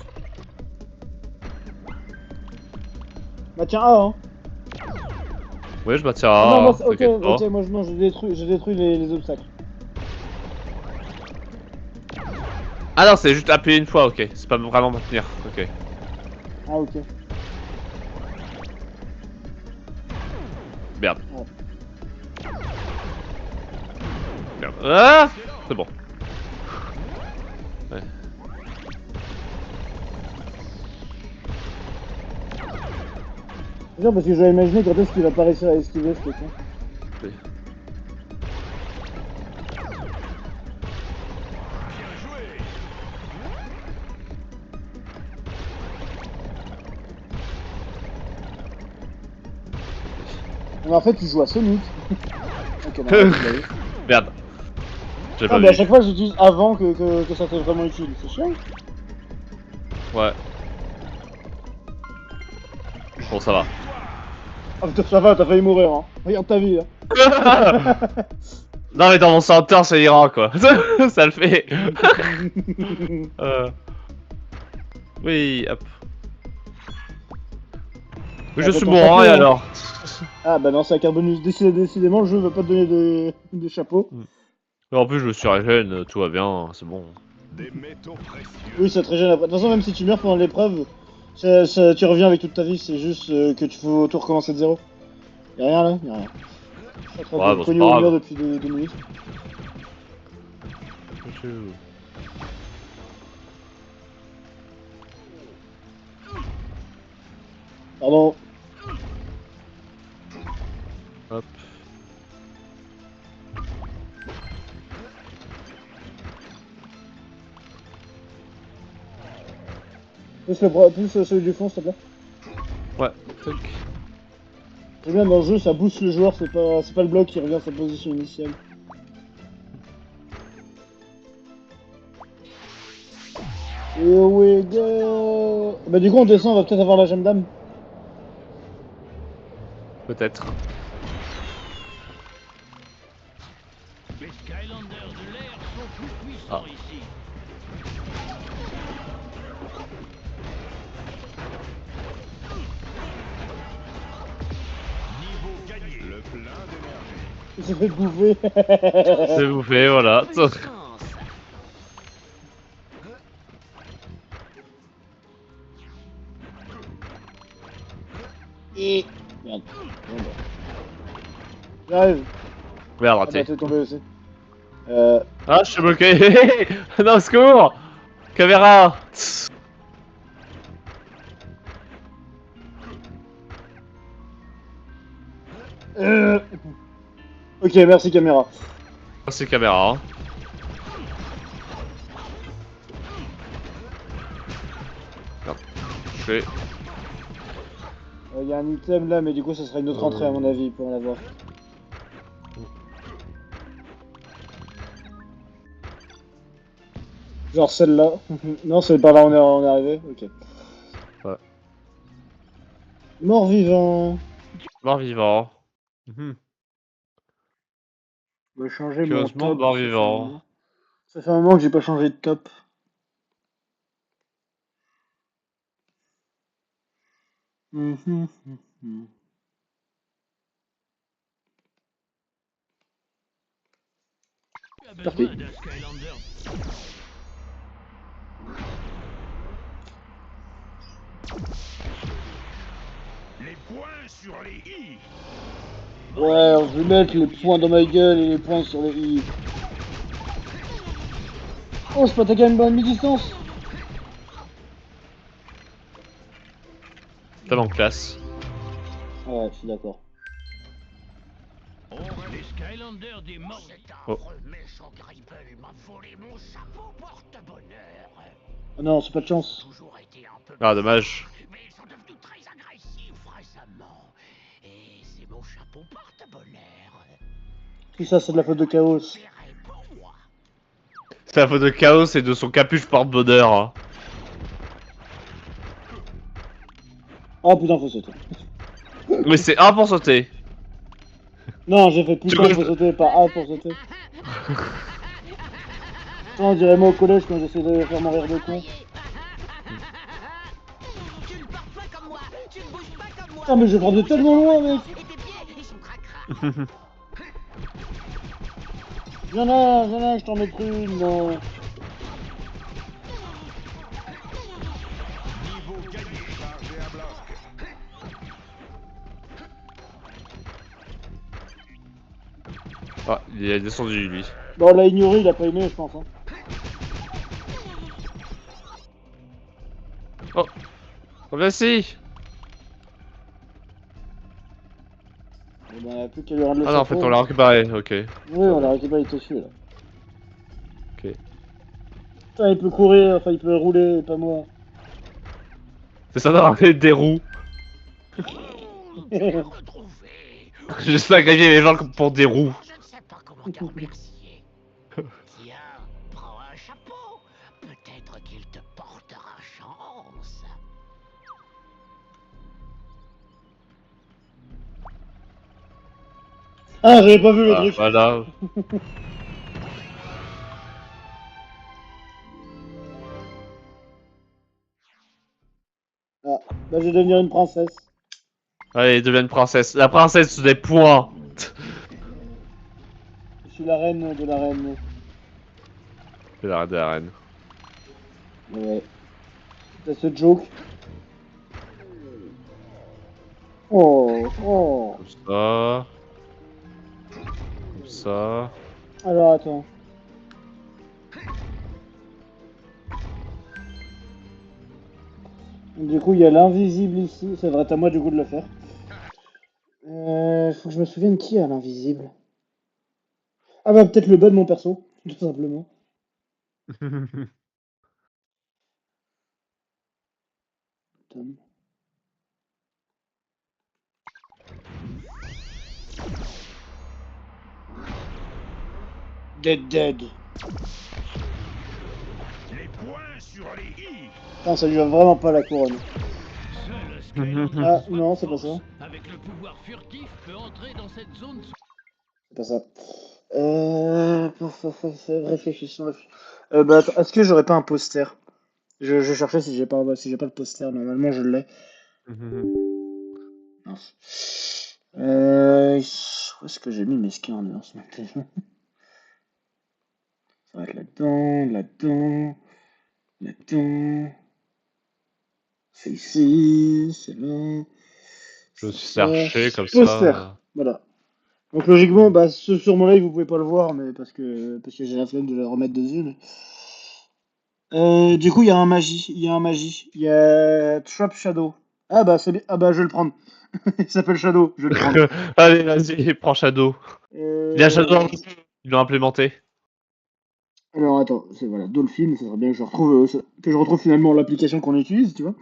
Bah tiens, ah hein. Ouais, je maintiens. Ah, non, moi, ok, t'inquiète pas. ok, moi non, j'ai détruit les obstacles. Ah non, c'est juste appuyer une fois, ok. C'est pas vraiment maintenir, ok. Ah ok. Merde. Ouais. Merde. Ah, c'est bon. Ouais. C'est sûr parce que j'avais imaginé quand est-ce qu'il va pas réussir à esquiver ce con. Oui. Mais en fait il joue à Sonic. Ok, non, tu l'as vu. Merde. J'ai Ah pas mais à vu. chaque fois j'utilise avant que ça soit vraiment utile, c'est chiant. Ouais. Bon, ça va. Ah putain ça va, t'as failli mourir hein. Regarde ta vie hein. Non mais dans mon center ça ira quoi. Ça le fait. Oui, hop. Oui, je Ah, suis ton bon, chapeau, hein, et hein. alors? Ah bah non c'est un carbonus, décidément le jeu va pas te donner de chapeau. En plus, je me suis régène, tout va bien, c'est bon. Des métaux précieux. Oui ça te régène après. De toute façon même si tu meurs pendant l'épreuve, tu reviens avec toute ta vie, c'est juste que tu faut tout recommencer de zéro. Y'a rien là, y'a rien. Je suis en train Ouais, de bon, c'est cogner pas au grave. mur depuis 2 minutes. Pardon. Hop. Plus celui du fond s'il te plaît. Ouais, tac. J'aime bien dans le jeu ça booste le joueur, c'est pas le bloc qui revient à sa position initiale. Here we go. Bah du coup on descend, on va peut-être avoir la gemme d'âme. Peut-être. Les Skylanders de l'air sont plus puissants ici. Niveau gagné. Le plein d'énergie. Il s'est fait bouffer. C'est bouffé, voilà. Puissance. Et... Merde. Bon, bah. J'arrive. Merde, Ah raté. bah t'es tombé aussi. Ah, je suis bloqué. Non, au secours. Caméra. Ok, merci caméra. C'est caméra. Hein. Merde. Je fais... Il y a un item là, mais du coup ça sera une autre entrée à mon avis pour l'avoir. Genre celle-là. Non, c'est pas là, on est arrivé. Ok. Ouais. Mort-vivant. Mort-vivant. Mhm. Je vais changer mon Curieusement, top. mort-vivant. Ça fait un moment que j'ai pas changé de top. Mhm, mhm. Tu as Parfait. besoin d'un Skylander. Les points sur les i. Ouais, je vais mettre les points dans ma gueule et les points sur les i. Oh, je peux attaquer à une bonne mi-distance. Tellement classe. Ouais, je suis d'accord. Les Skylanders des morts. Oh. méchant Gribble m'a volé mon chapeau porte-bonheur. Oh non, c'est pas de chance. Toujours été un peu Ah, dommage. mais ils sont devenus très agressifs récemment. Et c'est mon chapeau porte-bonheur. Tout ça, c'est de la faute de Chaos. Paierai pour moi. C'est la faute de Chaos et de son capuche porte-bonheur. Hein. Oh putain, faut sauter. Mais c'est 1 pour sauter. Non, j'ai fait putain, Tu- faut sauter, pas A pour sauter. On dirait moi au collège quand j'essaie de faire mon rire de con. Tu ne pars pas comme moi, tu ne bouges pas comme moi. Ah, mais je vais prendre tellement loin, mec. Et tes pieds, ils sont cracra. Viens là, je t'en mets plus une. Non. Niveau gagné. Chargé à bloc. Ah, il est descendu lui. Bon, on l'a ignoré, il a pas aimé, je pense. Hein. Oh, bah si. Et ben, y'a plus qu'à lui rendre le Ah non, en fait, chapeau. on l'a récupéré, ok. Oui, on l'a récupéré, il était dessus là. Ok. Putain, il peut courir, enfin il peut rouler, pas moi. C'est ça d'avoir des roues. Tu l'as retrouvé. Je sacrifié mes gens pour des roues. Je ne sais pas comment te remercier. Tiens, prends un chapeau. Peut-être qu'il te portera chance. Ah, j'avais pas vu le Ah, truc. voilà. Ah, bah je vais devenir une princesse. Allez, deviens une princesse. La princesse des points. Je suis la reine de la reine. C'est la reine de la reine. Ouais. T'as ce joke. Oh, oh. Comme ça. Comme ça. Alors attends. Du coup, il y a l'invisible ici. Ça devrait être à moi du coup de le faire. Faut que je me souvienne qui a l'invisible. Ah bah peut-être le bas de mon perso, tout simplement. Tom. Dead. Les points sur les i. Putain, ça lui va vraiment pas la couronne. Seul Skylander Ah Swap non, c'est pas Force, ça. avec le pouvoir furtif, peut entrer dans cette zone. C'est pas ça. Réfléchissons. Bah attends, est-ce que j'aurais pas un poster? Je cherchais si j'ai pas le poster. Normalement, je l'ai. Mince. Où est-ce que j'ai mis mes skins ce matin? Ça va être là-dedans. C'est ici, c'est là. Je me suis cherché comme Poster. ça. Voilà. Donc logiquement, bah ceux sur mon live vous pouvez pas le voir, mais parce que j'ai la flemme de le remettre dessus. Mais... du coup, il y a un magie, il y a Trap Shadow. Ah bah c'est bien. Ah bah je vais le prendre. Il s'appelle Shadow, je vais le prendre. Allez, vas-y, prends Shadow. Il y a Shadow dans le jeu. Ils l'ont implémenté. Alors attends, c'est voilà, Dolphin, ça serait bien que je retrouve finalement l'application qu'on utilise, tu vois.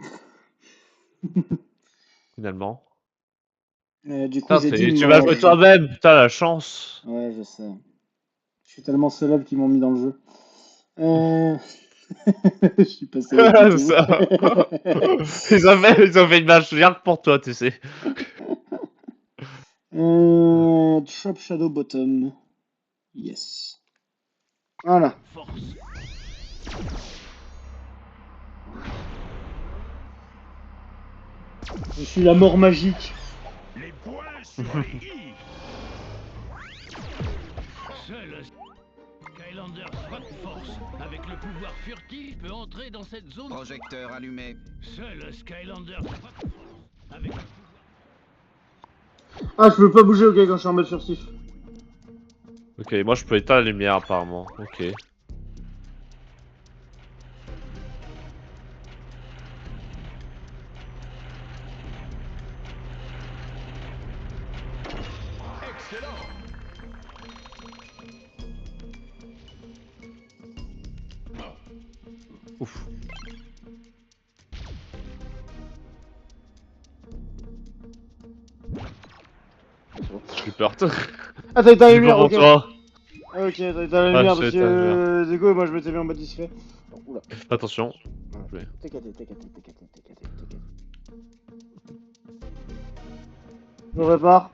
Finalement. Du coup, Putain, j'ai dit tu vas jouer toi-même, putain, la chance. Ouais, je sais. Je suis tellement célèbre qu'ils m'ont mis dans le jeu. Je suis pas célèbre du tout. Ça. ils ont fait une match rien que pour toi, tu sais. Trap Shadow Bottom. Yes. Voilà. Force. Je suis la mort magique. Les points sur les i. Seul Skylander Swap Force, avec le pouvoir furtif, peut entrer dans cette zone. Projecteur allumé. Seul Skylander Swap Force, avec le pouvoir... Ah, je peux pas bouger, ok, quand je suis en mode furtif. Ok, moi je peux éteindre la lumière apparemment. Ok. Excellent. Ouf. J'ai peur. Ah, t'as éteint la J'ai lumière, peur ok. pour toi. Ah, ok, t'as éteint la Ah, lumière j'ai parce éteint la lumière. que du coup, moi je m'étais mis en mode discret. Oh, oula. Attention. T'inquiète. Je me prépare.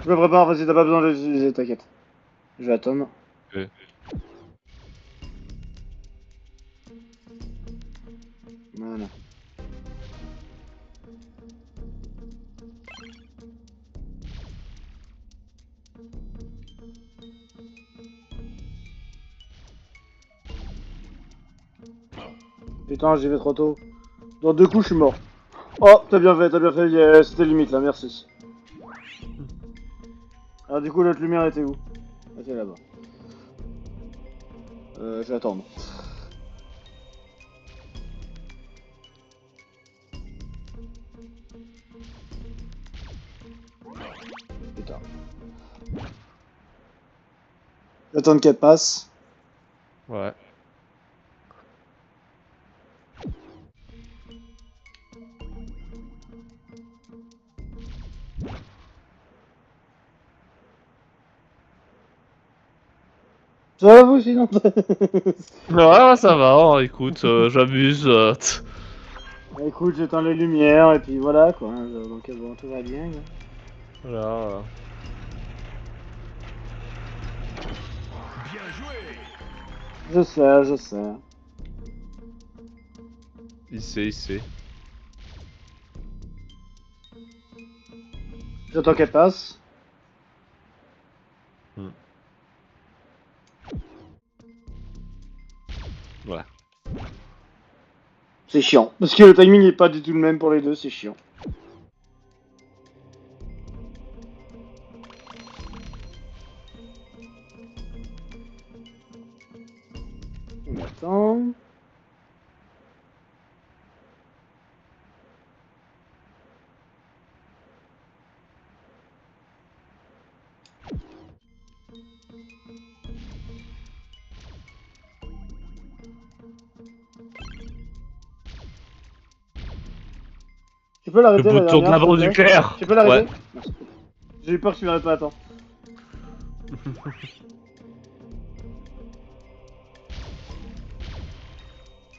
Je me prépare, vas-y, t'as pas besoin de l'utiliser, t'inquiète. Je vais attendre. Ok. Voilà. Putain, j'y vais trop tôt. Dans 2 coups, je suis mort. Oh, t'as bien fait, c'était limite là, merci. Alors du coup, l'autre lumière était où? Ok, là-bas. Je vais attendre. Putain. J'attends qu'elle passe. Ouais. Ça va vous sinon? Ouais, ça va, hein, écoute, j'abuse. Écoute, j'éteins les lumières et puis voilà quoi. Donc bon, tout va bien. Quoi. Voilà. Bien joué. Je sais. Il sait. J'attends qu'elle passe. Ouais. C'est chiant. Parce que le timing est pas du tout le même pour les deux, c'est chiant. On attend. Tu peux Le l'arrêter la bouton de dernière, la s'il te bombe plaît? nucléaire. Tu peux l'arrêter? Ouais. Merci. J'ai eu peur que tu m'arrêtes pas à temps.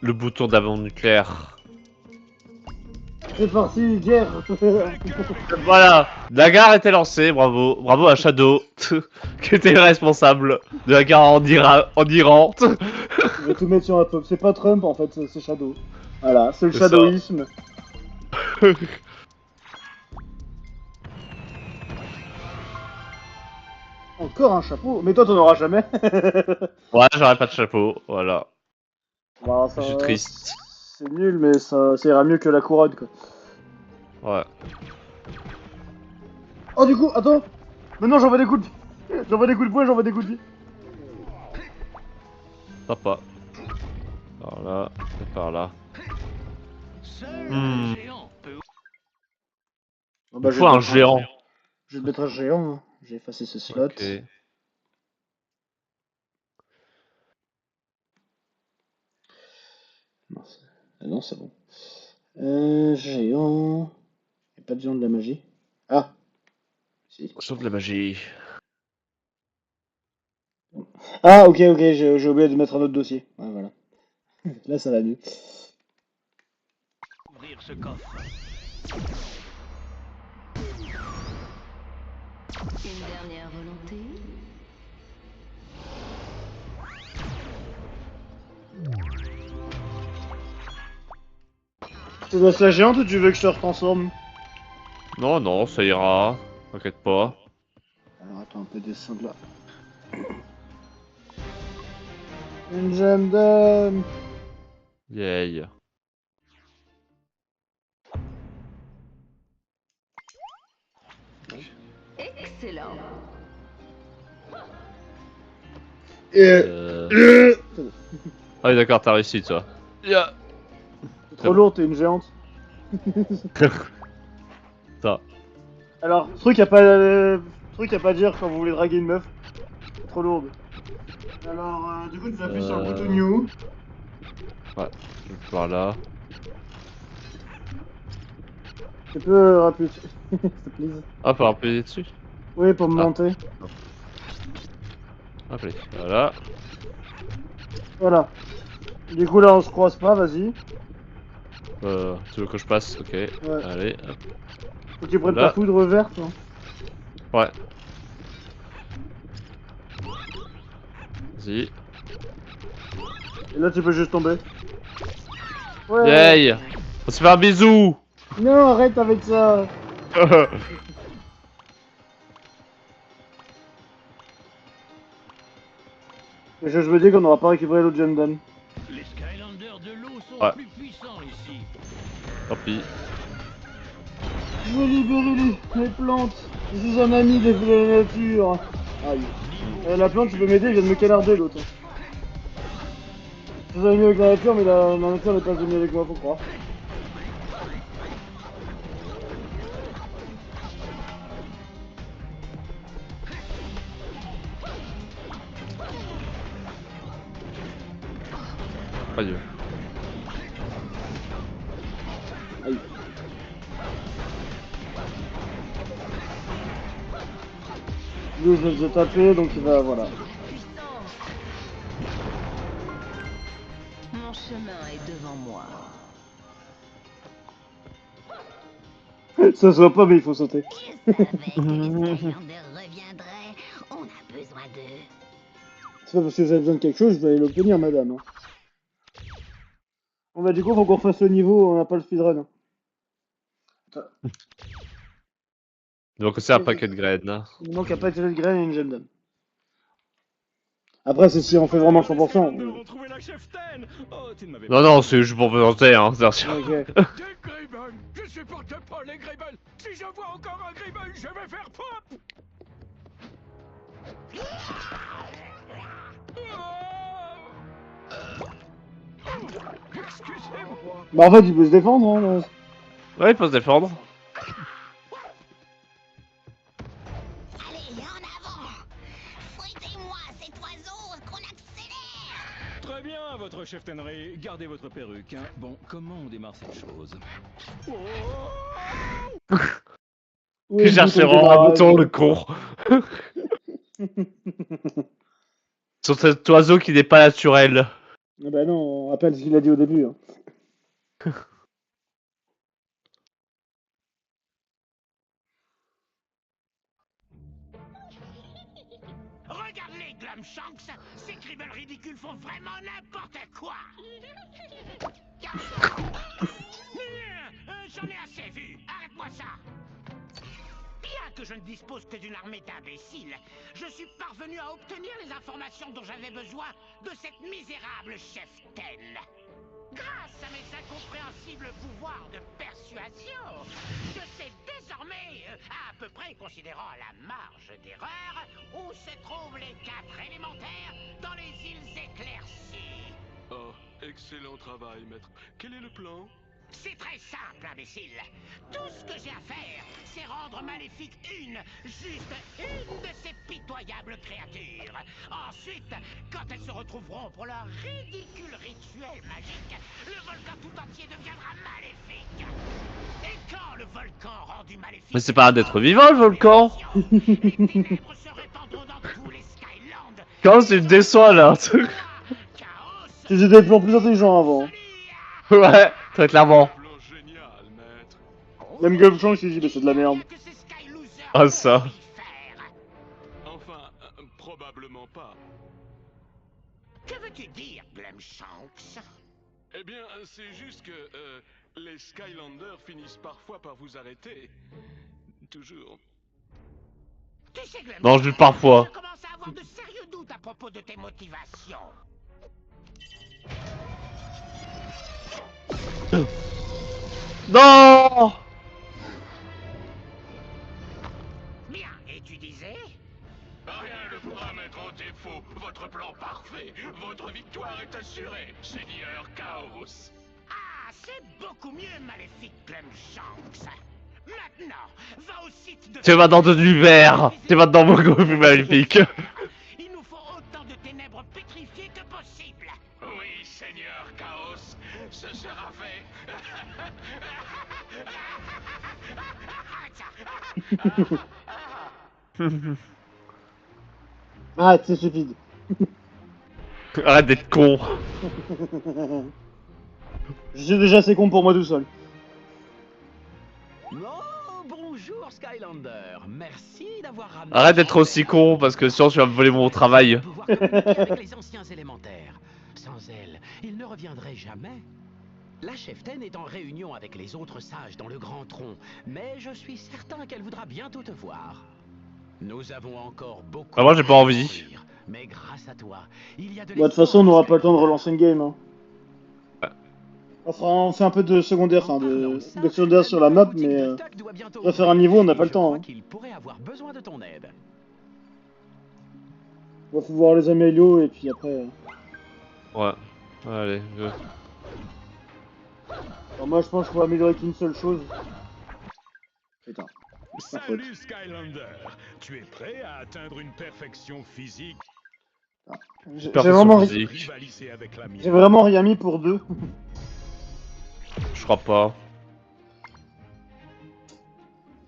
Le bouton de la bombe nucléaire. C'est parti, guerre. Voilà, la gare était lancée, bravo. Bravo à Shadow, qui était le responsable de la gare en Iran. Je vais tout mettre sur un peuple. C'est pas Trump en fait, c'est Shadow. Voilà, c'est le C'est ça. shadowisme. Encore un chapeau? Mais toi t'en auras jamais. Ouais, j'aurais pas de chapeau, voilà. Bah, Je suis triste. C'est nul, mais ça ira mieux que la couronne quoi. Ouais. Oh du coup, attends. Maintenant j'envoie des coups de... J'envoie des coups de poing, j'envoie des coups de pied. Sympa. Par là, et par là. Seul un géant peut... Oh, bah, Il faut un géant. Je vais te mettre un géant. Hein. J'ai effacé ce slot. Ok. Non, ah non, c'est bon. Géant. Y'a pas de géant de la magie. Ah. Si. Sauf de la magie. Ah, ok, j'ai oublié de mettre un autre dossier. Ouais, voilà. Là, ça va mieux. Ouvrir ce coffre. Une dernière volonté. te laisses la géante ou tu veux que je te retransforme? Non, non, ça ira. T'inquiète pas. Alors attends, on peut descendre là. Une gemme d'âme. Yay. Excellent. Euh... Ah oui, d'accord, t'as réussi, toi. Yeah. C'est trop lourd, t'es une géante. Ça. Alors, truc à pas dire quand vous voulez draguer une meuf. C'est trop lourde. Alors, du coup, tu appuies sur le bouton new. Ouais, je vais par là. Tu peux rappuyer dessus. S'il te plaît. Ah, pour appuyer dessus. Oui, pour me monter. Appelez. Voilà. Voilà. Du coup, là, on se croise pas, vas-y. Tu veux que je passe? Ok. Ouais. Allez, hop. Faut que tu prennes Là. ta foudre verte. Hein. Ouais. Vas-y. Et là, tu peux juste tomber. Ouais. Yay! On se fait un bisou! Non, arrête avec ça. Je me dis qu'on n'aura pas récupéré l'autre gemme d'âme. Les Skylanders de l'eau sont Ouais. plus puissants ici. Tant pis. Je vais libérer les plantes. Je suis un ami de la nature. Aïe. La plante, tu peux m'aider, il vient de me canarder l'autre. Je suis un ami avec la nature, mais la nature n'est pas amie avec moi, faut croire. Adieu. Aïe. Lui, je les ai tapés, donc il va, voilà. Mon chemin est devant moi. Ça se voit pas, mais il faut sauter. Je savais que les Skylanders reviendraient. On a besoin d'eux. C'est pas parce que vous avez besoin de quelque chose, je vais aller l'obtenir, madame. Hein. Bon bah du coup, faut qu'on refasse le niveau, on n'a pas le speedrun. Hein. Donc c'est un paquet de graines. Hein. Il manque un paquet de graines et une gemme d'âme. Après, c'est si on fait vraiment 100%. Non, non, c'est juste pour présenter, hein. Ok. Des Gribbles! Je supporte pas les Gribbles! Si je vois encore un Gribble, je vais faire pop! Excusez-moi! Bah en fait, il peut se défendre, hein. Ouais, il peut se défendre. Allez, en avant! Fouettez-moi cet oiseau qu'on accélère! Très bien, votre cheftanerie. Gardez votre perruque. Hein. Bon, comment on démarre cette chose? Qui cherche un bouton, le con. Sur cet oiseau qui n'est pas naturel. Ah bah non, on rappelle ce qu'il a dit au début. Hein. Regarde-les, Glumshanks! Ces Gribbles ridicules font vraiment n'importe quoi! J'en ai assez vu! Arrête-moi ça! Bien que je ne dispose que d'une armée d'imbéciles, je suis parvenu à obtenir les informations dont j'avais besoin de cette misérable chef Ten. Grâce à mes incompréhensibles pouvoirs de persuasion, je sais désormais, à peu près considérant la marge d'erreur, où se trouvent les 4 élémentaires dans les îles éclaircies. Oh, excellent travail, maître. Quel est le plan? C'est très simple, imbécile. Tout ce que j'ai à faire, c'est rendre maléfique juste une de ces pitoyables créatures. Ensuite, quand elles se retrouveront pour leur ridicule rituel magique, le volcan tout entier deviendra maléfique. Et quand le volcan rendu maléfique... Mais c'est pas un être vivant, le volcan. les ténèbres se répandront dans tous les Skylands. Quand tu me déçois, là. Tu étais des plans plus intelligents avant. Ouais, très clairement. Plan génial, maître. Même Glumshanks, il dit, bah c'est de la merde. Ah, ça. Enfin, probablement pas. Que veux-tu dire, Glumshanks? Eh bien, c'est juste que... Les Skylanders finissent parfois par vous arrêter. Toujours. Tu sais, Glenn, Non, je dis parfois. je commence à avoir de sérieux doutes à propos de tes motivations. Non! Bien, et tu disais? Rien ne pourra mettre en défaut votre plan parfait. Votre victoire est assurée, Seigneur Chaos. Ah, c'est beaucoup mieux, maléfique Clem Shanks. Maintenant, va au site de... Tu vas dans de l'univers! Tu vas dans mon groupe magnifique! Il nous faut autant de ténèbres pétrifiées que possible. Oui, Seigneur Chaos, ce sera fait. Ah, c'est stupide. Arrête d'être con! Je suis déjà assez con pour moi tout seul. Oh, bonjour Skylander. Merci d'avoir ramené... Arrête d'être aussi con parce que sinon tu vas me voler mon travail. Pouvoir communiquer avec les anciens élémentaires. Sans elle, ils ne reviendraient jamais. La cheftaine est en réunion avec les autres sages dans le Grand Tronc, mais je suis certain qu'elle voudra bientôt te voir. Nous avons encore beaucoup... Ah, moi j'ai pas envie. à accomplir, mais grâce à toi, il y a de Bah, de toute façon, on n'aura pas le temps de relancer une game. Hein. Ouais. Enfin, on fait un peu de secondaire, enfin de secondaire sur la map, mais on va faire un niveau, on n'a pas le temps. Hein. qu'il pourrait avoir besoin de ton aide. On va voir les Amélios et puis après... Ouais. Allez, go. Alors moi, je pense qu'on va améliorer qu'une seule chose. Putain. Salut Skylander, tu es prêt à atteindre une perfection physique? J'ai Perfection vraiment, physique. Rivaliser avec la mienne. j'ai vraiment rien mis pour deux. Je crois pas.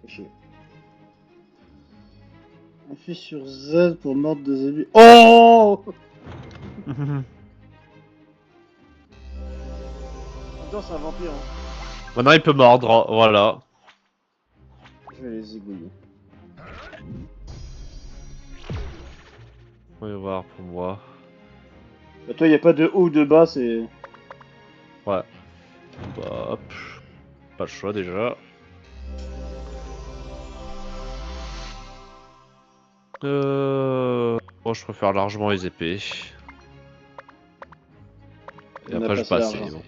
C'est chier. Appuie sur Z pour mordre des élus. Oh! Putain, c'est un vampire. Hein. Maintenant il peut mordre, voilà. Je vais les égouiller. On va voir pour moi. Bah, toi, y a pas de haut ou de bas, c'est... Ouais. Bah, hop. Pas le choix déjà. Moi je préfère largement les épées. Et On a après je passé passe. l'argent.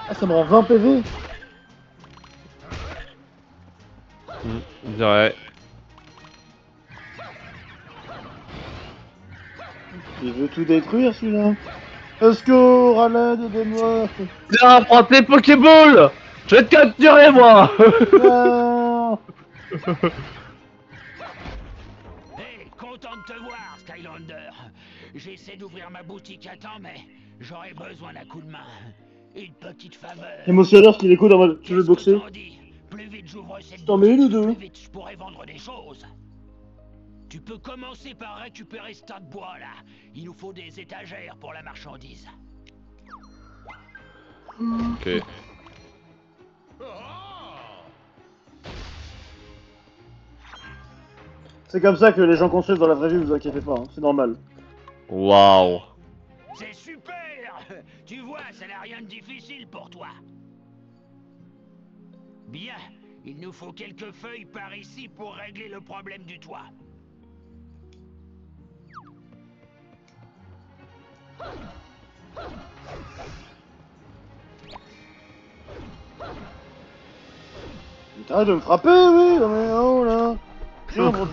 Ah, ça me rend 20 PV? On dirait. Il veut tout détruire, celui-là. Est-ce que à l'aide, aidez-moi. Tiens, prends tes Pokéballs! Je vais te capturer moi! Non. Hey, content de te voir, Skylander. J'essaie d'ouvrir ma boutique à temps, mais j'aurais besoin d'un coup de main. Une petite faveur. Émotionneur qu'il écoute en mode tu veux Qu'est-ce que boxer? t'en dis? Plus vite j'ouvre cette T'en mets une ou boutique, deux? plus vite je pourrais vendre des choses. Tu peux commencer par récupérer ce tas de bois là. Il nous faut des étagères pour la marchandise. Ok. C'est comme ça que les gens construisent dans la vraie vie, vous inquiétez pas, hein, c'est normal. Waouh! C'est super! Tu vois, ça n'a rien de difficile pour toi. Bien, il nous faut quelques feuilles par ici pour régler le problème du toit. T'arrêtes de me frapper, oui, non mais oh là. Tiens, bro.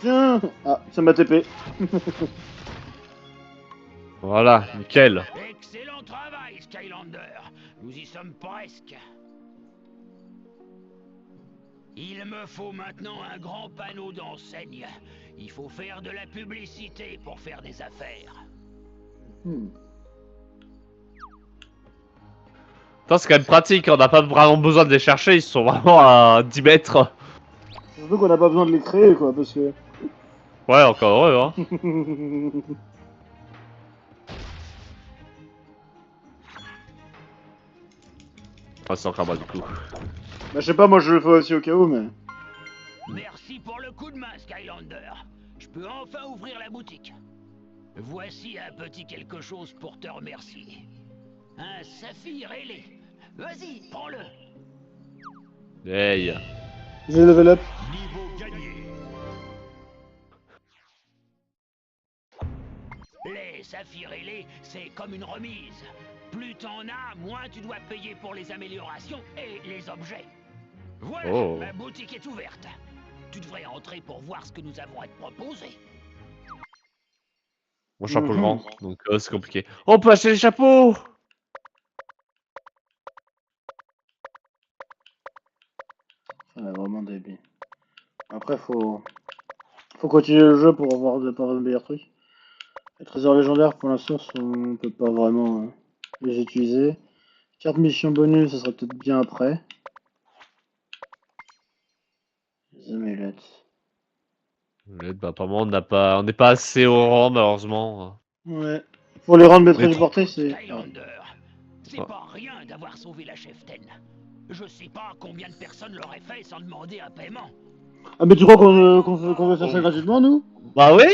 Tiens. Ah, ça m'a TP. Voilà, nickel. Excellent travail, Skylander. Nous y sommes presque. Il me faut maintenant un grand panneau d'enseigne. Il faut faire de la publicité pour faire des affaires. Putain, c'est quand même pratique, on n'a pas vraiment besoin de les chercher, ils sont vraiment à 10 mètres. Surtout qu'on n'a pas besoin de les créer, quoi, parce que... Ouais, encore heureux, hein. Ah, c'est encore moi du coup. Bah, je sais pas, moi je le fais aussi au cas où, mais... Merci pour le coup de main, Skylander. Je peux enfin ouvrir la boutique. Voici un petit quelque chose pour te remercier. Un saphir ailé. Vas-y, prends-le. Hey. J'ai level up. Niveau gagné. Les saphirs ailés, c'est comme une remise. Plus t'en as, moins tu dois payer pour les améliorations et les objets. Voilà, Oh. ma boutique est ouverte. Tu devrais entrer pour voir ce que nous avons à te proposer. Moi, je suis un peu grand, donc c'est compliqué. On peut acheter les chapeaux! Ça a vraiment débile. Après, faut continuer le jeu pour avoir de meilleurs trucs. Les trésors légendaires, pour l'instant, on peut pas vraiment les utiliser. Carte mission bonus, ça sera peut-être bien après. Les amulettes. Bah, apparemment, on n'est pas assez au rang, malheureusement. Ouais. Pour les rendre maître Mais du portail, c'est... Skylander, c'est Ah. pas rien d'avoir sauvé la cheftaine. Je sais pas combien de personnes l'auraient fait sans demander un paiement. Ah, mais tu crois qu'on veut faire ça gratuitement, nous? Bah oui,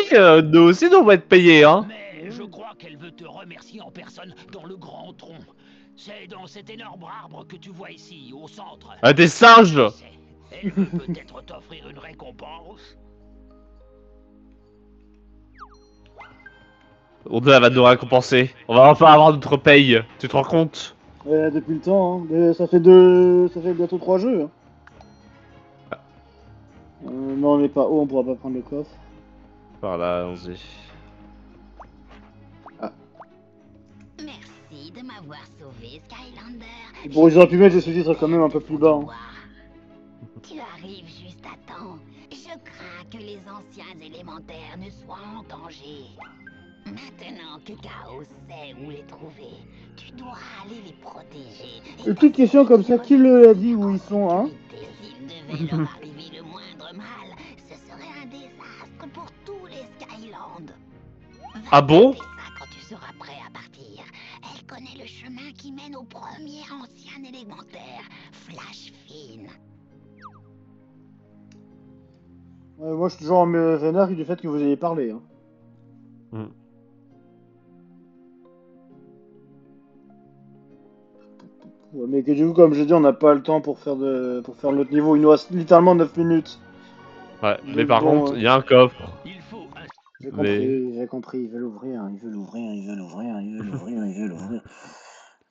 nous aussi, nous, on va être payés, hein. Mais je crois qu'elle veut te remercier en personne dans le grand tronc. C'est dans cet énorme arbre que tu vois ici, au centre. Ah, des singes! Elle veut peut-être t'offrir une récompense. On va nous récompenser. On va enfin avoir notre paye. Tu te rends compte? Depuis le temps, hein. Mais ça fait bientôt 3 jeux. Hein. Non, on n'est pas haut, on pourra pas prendre le coffre. Par là, allons-y. Merci de m'avoir sauvé, Skylander. Bon, ils auraient pu mettre les sous-titres quand même un peu plus bas. Hein. Tu arrives juste à temps. Je crains que les anciens élémentaires ne soient en danger. Maintenant que Chaos sait où les trouver, tu dois aller les protéger. Une petite question comme ça, qui le a dit où ils sont, hein? S'il devait leur arriver le moindre mal, ce serait un désastre pour tous les Skylands. Ah bon? Fais ça quand tu seras prêt à partir. Elle connaît le chemin qui mène au premier ancien élémentaire, Flashfin. Ouais, moi, je suis toujours en vénère du fait que vous ayez parlé. Hein. Ouais, mais que du coup, comme j'ai dit, on n'a pas le temps pour faire l'autre niveau. Il nous reste littéralement 9 minutes. Ouais, Donc, mais par bon, contre, il y a un coffre. Il faut un... J'ai compris, il veut l'ouvrir, il veut l'ouvrir.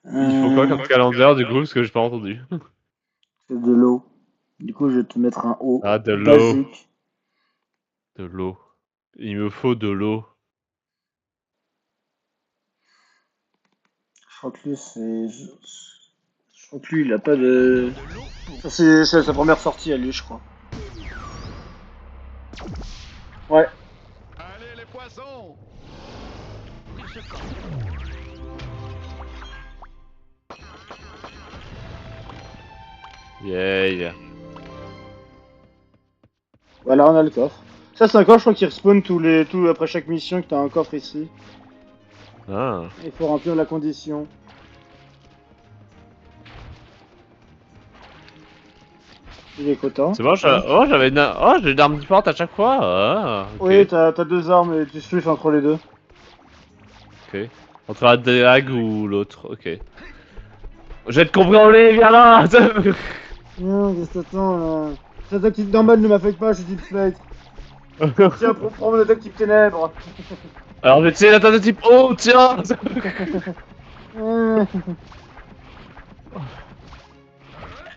Il faut quoi comme calendrier du coup? Parce que j'ai pas entendu. C'est de l'eau. Du coup, je vais te mettre un O. Ah, de l'eau. Basique. De l'eau. Il me faut de l'eau. Je crois que lui, je crois que lui, il a pas de... Ça, c'est sa première sortie à lui, je crois. Ouais. Allez les poissons! Yeah. Voilà, on a le coffre. Ça, c'est un coffre, je crois qu'il respawn après chaque mission, que t'as un coffre ici. Ah. Il faut remplir la condition. Il est content. C'est bon, j'avais j'ai une arme différente à chaque fois. Ah, ok. Oui, t'as 2 armes et tu switches entre les deux. Ok. Entre la dague ou l'autre, ok. J'ai te compris en ligne, viens là. Non, qu'est-ce que t'attends là? Cette tactique normale ne m'affecte pas, je suis type fake. Tiens, prends mon attaque type ténèbres. Alors, mais tu sais, l'attaque de type oh, tiens.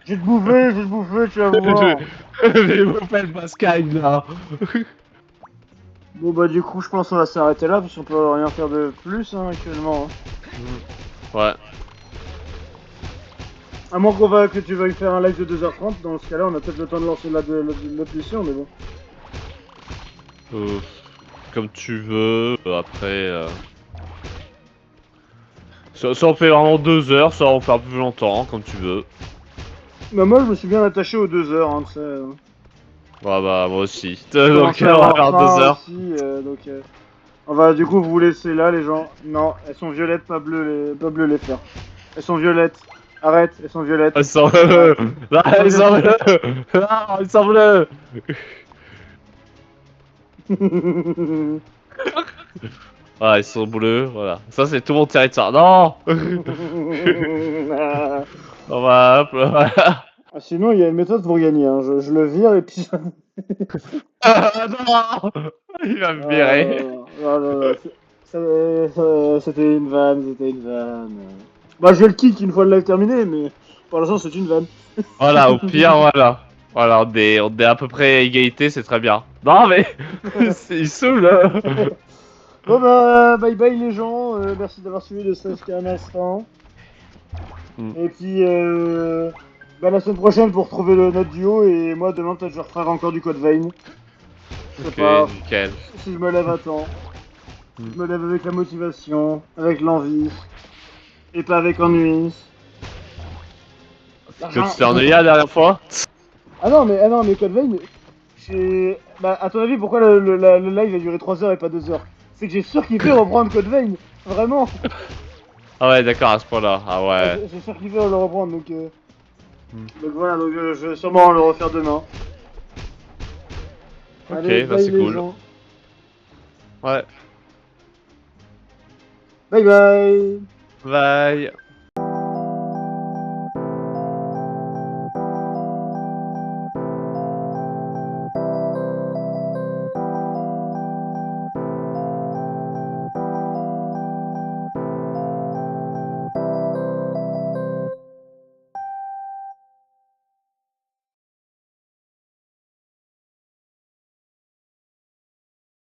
Je vais te bouffer, tu vas voir. Mais vous faites pas Sky là. Bon bah du coup je pense qu'on va s'arrêter là parce qu'on peut rien faire de plus hein, actuellement. Hein. Ouais. À moins que tu veuilles faire un live de 2h30, dans ce cas là on a peut-être le temps de lancer l'autre mission mais bon. Comme tu veux, après... Ça on fait vraiment 2 heures, ça on fait un peu plus longtemps, comme tu veux. Bah moi je me suis bien attaché aux 2 heures, hein, tu sais. Ouais bah moi aussi. Donc on va faire 2 heures. Aussi, on va du coup vous laisser là les gens. Non, elles sont violettes, pas bleues les fleurs. Elles sont violettes. Arrête, elles sont violettes. Elles sont bleues. Elles sont bleues. Ah, elles sont bleues. Voilà, ils sont bleus, voilà. Ça, c'est tout mon territoire. Non. On va, hop, voilà. Ah, sinon, il y a une méthode pour gagner, hein. Je le vire et puis... Ah, non. Il va me virer. Non, c'était une vanne, c'était une vanne. Bah, je vais le kick une fois le live terminé, mais pour l'instant, c'est une vanne. Voilà, au pire, voilà. Voilà, on est à peu près à égalité, c'est très bien. Non, mais il saoule. Bon bah, bye bye les gens, merci d'avoir suivi le stage jusqu'à un instant. Et puis, bah, la semaine prochaine pour trouver notre duo, et moi demain peut-être je referai encore du Code Vein. Je sais Ok, pas, nickel. si je me lève à temps. Je me lève avec la motivation, avec l'envie, et pas avec ennui. Que tu t'es ennuyé la dernière fois? Ah non mais Code Vein, c'est... Bah à ton avis pourquoi le live a duré 3 heures et pas 2 heures? C'est que j'ai surkiffé reprendre Code Vein, vraiment. Ah ouais, d'accord, à ce point-là. Ah ouais. J'ai surkiffé le reprendre donc... Donc voilà, donc je vais sûrement le refaire demain. Ok, Allez, bah bye c'est les cool. gens. Ouais. Bye bye. Bye.